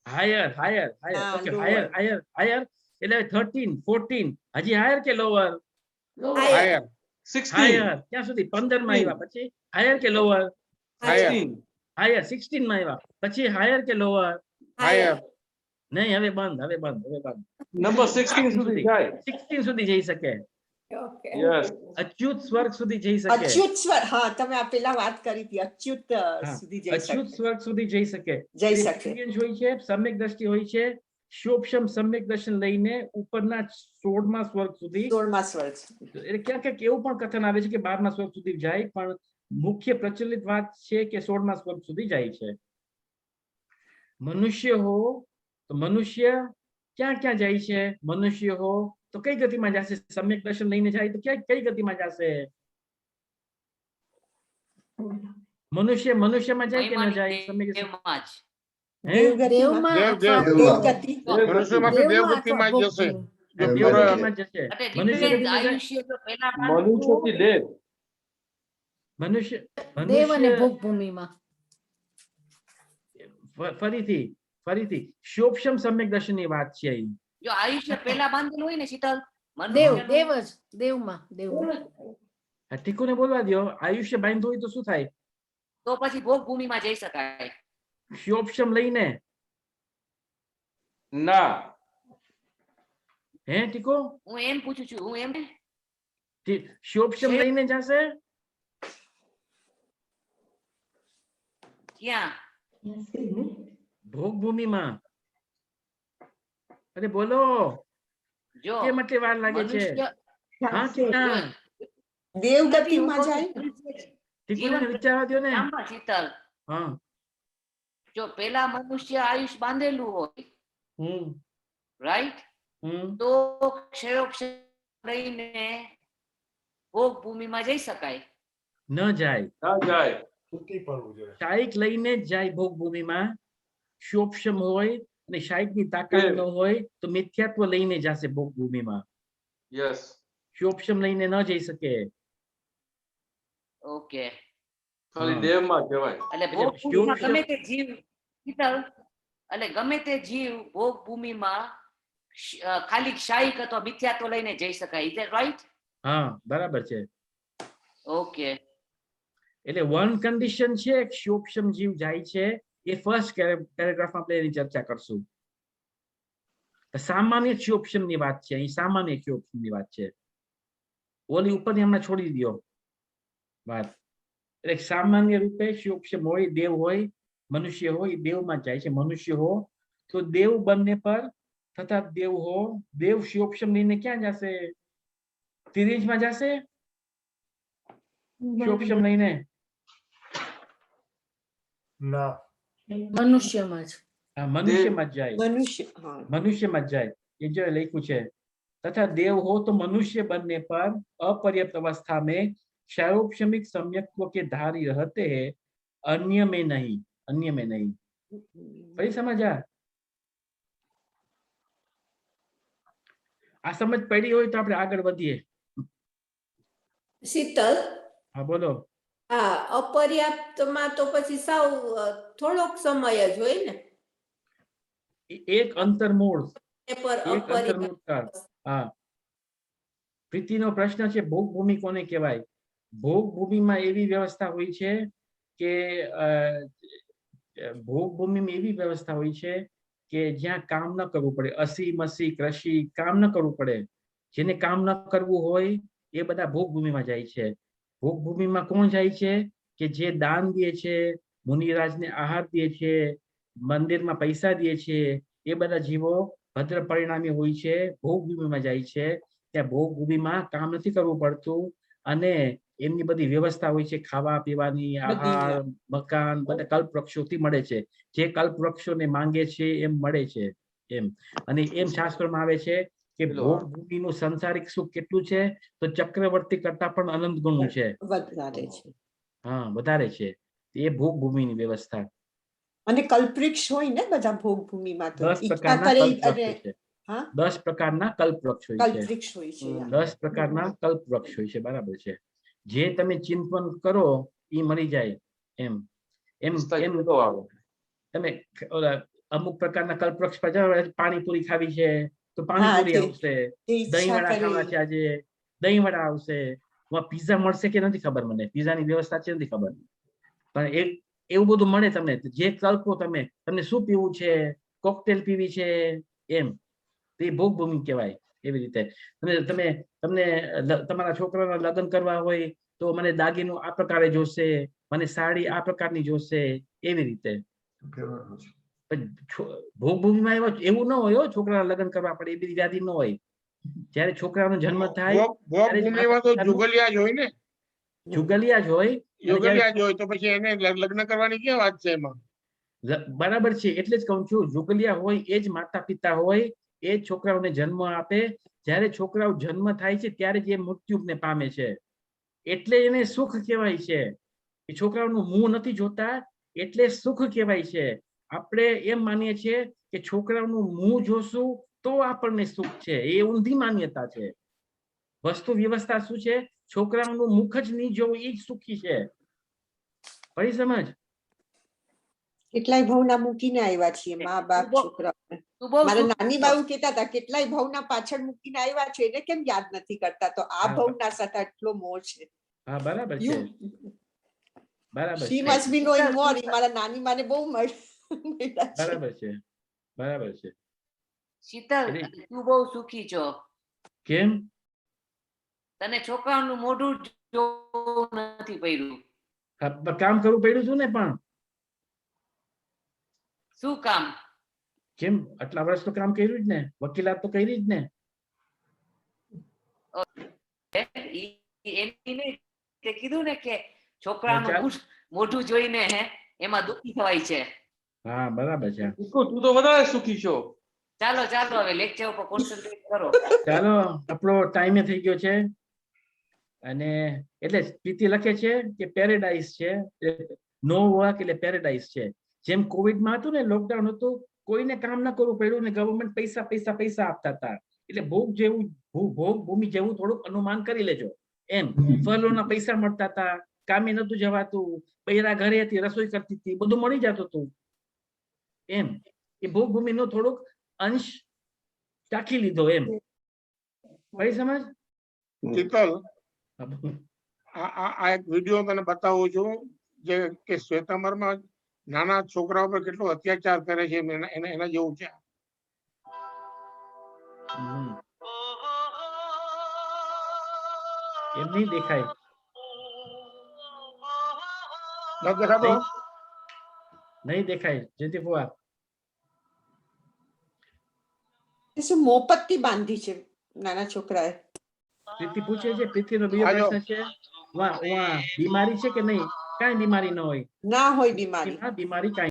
Higher higher higher હા, okay, lower. Higher higher higher એટલે 13 14 હજી હાયર કે લોઅર? Higher. હાયર 16. હાયર ક્યાં સુધી? 15 માં આવ્યા, પછી હાયર કે લોઅર? હાયર 16. હાયર 16 માં આવ્યા, પછી હાયર કે લોઅર? હાયર. નહીં, હવે બંધ, હવે બંધ, હવે બંધ. Number 16 સુધી જાય. 16 સુધી જઈ શકે, Okay. Yes. અચ્યુત સ્વર્ગ સુધી જઈ શકે, અચ્યુત સ્વર, હા, તમે આ પેલા વાત કરી હતી, અચ્યુત હા, સુધી જઈ અચ્યુત શકે. સ્વર્ગ સુધી જઈ શકે. જઈ એટલે શકે. તિર્યંશ હોય છે, સમ્યક દ્રષ્ટિ હોય છે, શોભશમ સમ્યક દર્શન લઈને ઉપરના 16મા સ્વર્ગ સુધી. 16મા સ્વર. એટલે ક્યાંક ક્યાંક એવું પણ કથન આવે છે કે 12મા સ્વર્ગ સુધી જાય, પણ મુખ્ય પ્રચલિત વાત છે કે 16મા સ્વર્ગ સુધી જાય છે. મનુષ્ય હો તો મનુષ્ય ક્યાં ક્યાં જાય છે? મનુષ્ય હો તો કઈ ગતિમાં જશે? સમ્યક દર્શન લઈને જાય તો ક્યાં કઈ ગતિમાં જશે? મનુષ્ય મનુષ્યમાં જાય કે ન જાય? સમ્યક દર્શન દેવમાં જ. હે? દેવમાં દેવ, અથવા દેવ. ભોગગતિ. મનુષ્યમાંથી દેવમાં દેવગતિમાં અથવા જ જશે. ભોગભૂમિ. જો દેવ પૂરા ગતિમાં જ જશે. એટલે મનુષ્ય depends, ગતિમાં જાય. આયુષ્ય તો પહેલા મનુષ્યથી દેવ. મનુષ્ય દેવ અને મનુષ્ય ભોગભૂમિમાં. ફરીથી ફરીથી શોભશમ સમ્યક દર્શનની વાત છે અહીં. જો આયુષ્ય પહેલા બાંધેલું હોય ને શીતલ, દેવ મનુષ્યનું, દેવ જ દેવમાં દેવમાં. આ ટીકુને બોલવા દ્યો. આયુષ્ય બાંધ્યું હોય તો શું થાય? તો પછી ભોગ ભૂમિમાં જઈ શકાય. શોભશમ લઈને, ના. હે ટીકો? હું એમ પૂછું છું, હું એમ શોભશમ છે. લઈને જશે? ક્યાં? ભોગભૂમિમાં. અરે બોલો, જો કેમ આટલી વાર લાગે છે? મનુષ્ય હા ટીકા, દેવગતિમાં જાય. ટીકુને વિચારવા દ્યો ને. સાંભળ શીતલ, હા. જો પેલા મનુષ્ય આયુષ બાંધેલું હોય, હમ રાઈટ, હમ તો ક્ષયોક્ષ લઈને ભોગ ભૂમિમાં જઈ શકાય. ન જાય. ના જાય. છૂટી પડવું જોઈએ. શાયિક લઈને જ જાય ભોગભૂમિમાં. શોભશમ હોય અને શાયિકની તાકાત ન હોય તો મિથ્યાત્વ લઈને જશે ભોગભૂમિમાં. Yes. શોભશમ લઈને ન જઈ શકે. ઓકે, ખાલી હા. દેવમાં કહેવાય. એટલે ભોગ ભૂમિમાં શોભ- ગમે તે જીવ શીતલ, એટલે ગમે તે જીવ ભોગ ભૂમિમાં ખાલી શાયિક અથવા મિથ્યાત્વ લઈને જઈ શકાય. Is that right? હા બરાબર છે. ઓકે, એટલે વન કન્ડિશન છે કે શોભશમ જીવ જાય છે, એ ફર્સ્ટ પેરેગ્રાફમાં આપણે એની ચર્ચા કરશું. સામાન્ય શોભશમની વાત છે અહીં, સામાન્ય શોભશમની વાત છે. ઓલી ઉપરની હમણાં છોડી દો વાત. એટલે સામાન્ય રૂપે શોભશમ હોય, દેવ હોય, મનુષ્ય હો એ દેવમાં જાય છે. મનુષ્ય હો તો દેવ બનને પર તથા દેવ હો, દેવ શિવોપશમ લઈને ક્યાં જશે? તિર્યંજમાં જશે શિવોપશમ લઈને? ના, મનુષ્યમાં જ. હા, મનુષ્યમાં જ જાય. મનુષ્ય હા મનુષ્યમાં જ જાય. એ જો લખ્યું છે तथा देव हो तो मनुष्य बनने पर अपर्याप्त अवस्था में क्षारोपशमिक सम्यक्त्व के धारी रहते हैं, अन्य में नहीं. अन्य में नहीं. भाई समझा? આ સમજ પડી હોય તો આપણે આગળ વધીએ. શીતલ, હા બોલો. હા, અપર્યાપ્તમાં તો પછી સાવ થોડોક સમય જ હોય ને. એક અંતર્મૂળ, પર એક અંતર્મૂળ કાળ. હા, પ્રીતિનો પ્રશ્ન છે ભોગભૂમિ કોને કહેવાય? ભોગભૂમિમાં એવી વ્યવસ્થા હોય છે કે ભોગભૂમિમાં એવી વ્યવસ્થા હોય છે કે જ્યાં કામ ન કરવું પડે, અસી મસી કૃષિ કામ ન કરવું પડે. જેને કામ ન કરવું હોય એ બધા ભોગભૂમિમાં જાય છે. ભોગભૂમિમાં કોણ જાય છે? કે જે દાન દે છે, મુનિરાજને આહાર દે છે, મંદિરમાં પૈસા દે છે, એ બધા જીવો ભદ્ર પરિણામી હોય છે, ભોગભૂમિમાં જાય છે. ત્યાં ભોગભૂમિમાં કામ નથી કરવું પડતું અને એમની બધી વ્યવસ્થા હોય છે, ખાવા પીવાની, આહાર, મકાન બધા કલ્પવૃક્ષોથી મળે છે. જે કલ્પવૃક્ષોને માંગે છે એમ મળે છે એમ. અને એમ શાસ્ત્રમાં આવે છે કે ભોગભૂમિનું સંસારિક સુખ કેટલું છે? તો ચક્રવર્તી કરતા પણ અનંત ગણું છે. વધારે છે. હા, વધારે છે. એ ભોગભૂમિની વ્યવસ્થા. અને કલ્પવૃક્ષ હોય ને બધા ભોગભૂમિમાં તો 10 ઈચ્છા પ્રકારના કરે કલ્પવૃક્ષ છે. હા 10 પ્રકારના કલ્પવૃક્ષ હોય છે. કલ્પવૃક્ષ હોય છે 10 પ્રકારના કલ્પવૃક્ષ હોય છે. બરાબર છે. જે તમે ચિંતન કરો એ મળી જાય એમ. એમ એમ તમે અમુક પ્રકારના કલ્પવૃક્ષ પર જાઓ, પાણીપુરી ખાવી છે તો પાણીપુરી આવશે, દહીં વડા ખાવા છે આજે દહીં વડા આવશે. પીઝા મળશે કે નથી ખબર મને, પીઝાની વ્યવસ્થા છે નથી ખબર, પણ એક એવું બધું મળે તમને. જે કલ્પો તમે, તમને શું પીવું છે, કોકટેલ પીવી છે એમ, તો એ ભોગભૂમિ કહેવાય. એવી રીતે તમને તમારા છોકરાના લગ્ન કરવા હોય તો મને દાગીનો આ પ્રકારે જોશે, મને સાડી આ પ્રકારની જોશે, એવી રીતે. ભોગભૂમિમાં એવું ન હોય છોકરાના લગ્ન કરવા પડે એ બધી વ્યાધિ ન હોય. જયારે છોકરાનો જન્મ થાય ભોગભૂમિમાં તો જુગલિયા જ હોય ને. જુગલિયા જ હોય. જુગલિયા જ હોય તો પછી એને લગ્ન કરવાની ક્યાં વાત છે એમાં? બરાબર છે, એટલે જ કહું છું જુગલિયા હોય એ જ માતા પિતા હોય, એ જ છોકરાઓને જન્મ આપે. જ્યારે છોકરાઓ જન્મ થાય છે ત્યારે જ એ મૃત્યુને પામે છે. એટલે એને સુખ કહેવાય છે. એ છોકરાઓનું મું નથી જોતા એટલે સુખ કહેવાય છે. આપણે એમ માનીએ છીએ કે છોકરાઓનું મું જોશું તો આપણને સુખ છે. એ ઊંધી માન્યતા છે. વસ્તુ વ્યવસ્થા શું છે? છોકરાઓનું મુખ જ નહીં જોવું એ જ સુખી છે. પડી સમજ? કેટલાય ભાવના મૂકીને આવ્યા છીએ મા બાપ છોકરાઓને. મારા નાની બાબુ કહેતા હતા કેટલાય ભાવના પાછળ મૂકીને આવ્યા છે, એને કેમ યાદ નથી કરતા? તો આ ભાવના સાથે આટલો મોહ છે. હા બરાબર છે. બરાબર She છે. must be knowing more. મારા નાની માને બહુ મળ્યા છે. બરાબર છે. બરાબર છે. શીતલ, તું બહુ સુખી છો. કેમ? તને છોકરાઓનું મોઢું જોવું નથી પડ્યું. કામ કરવું પડ્યું છું ને. પણ શું કામ? કેમ? આટલા વર્ષ તો કામ કર્યું જ ને, વકીલાત તો કરી જ ને. તે કીધું ને કે છોકરાનું મોઢું જોઈને એમાં દુઃખી થવાય છે. હા બરાબર છે. તું તો વધારે સુખી છો. ચાલો હવે લેક્ચર ઉપર કોન્સન્ટ્રેટ કરો. ચાલો, આપણો ટાઈમે થઈ ગયો છે. અને એટલે પ્રીતિ લખે છે કે પેરેડાઇઝ છે, નો વર્ક એટલે પેરેડાઇઝ છે. જેમ કોવિડમાં હતું ને, લોકડાઉન હતું, કોઈને કામ ન કરવું પડ્યું ને ગવર્મેન્ટ પૈસા આપતા હતા. એટલે ભોગભૂમિ જેવું થોડુંક અનુમાન કરી લેજો એમ. ફળોના પૈસા મળતા હતા, કામે નતું જવાતું, બૈરા ઘરે હતી, રસોઈ કરતી હતી, બધું મળી જતું હતું એમ. એ ભોગભૂમિનો થોડુંક અંશ ચાખી લીધો એમ. પડી સમજ? શીતલ, આ એક વિડીયો તને બતાવું છું જે કે શ્વેતાંબરમાં નાના છોકરાઓ પર કેટલો અત્યાચાર કરે છે એના જેવું છે. એમ નહીં દેખાય. નહીં દેખાય જયંતિ ફુવા. એ શું મોપત્તી બાંધી છે નાના છોકરાએ? પ્રીતિ પૂછે છે, પ્રીતિનો બીજો પ્રશ્ન છે, બીમારી છે કે નહીં? કાંઈ બીમારી ન હોય, ના હોય બીમારી. બીમારી કાંઈ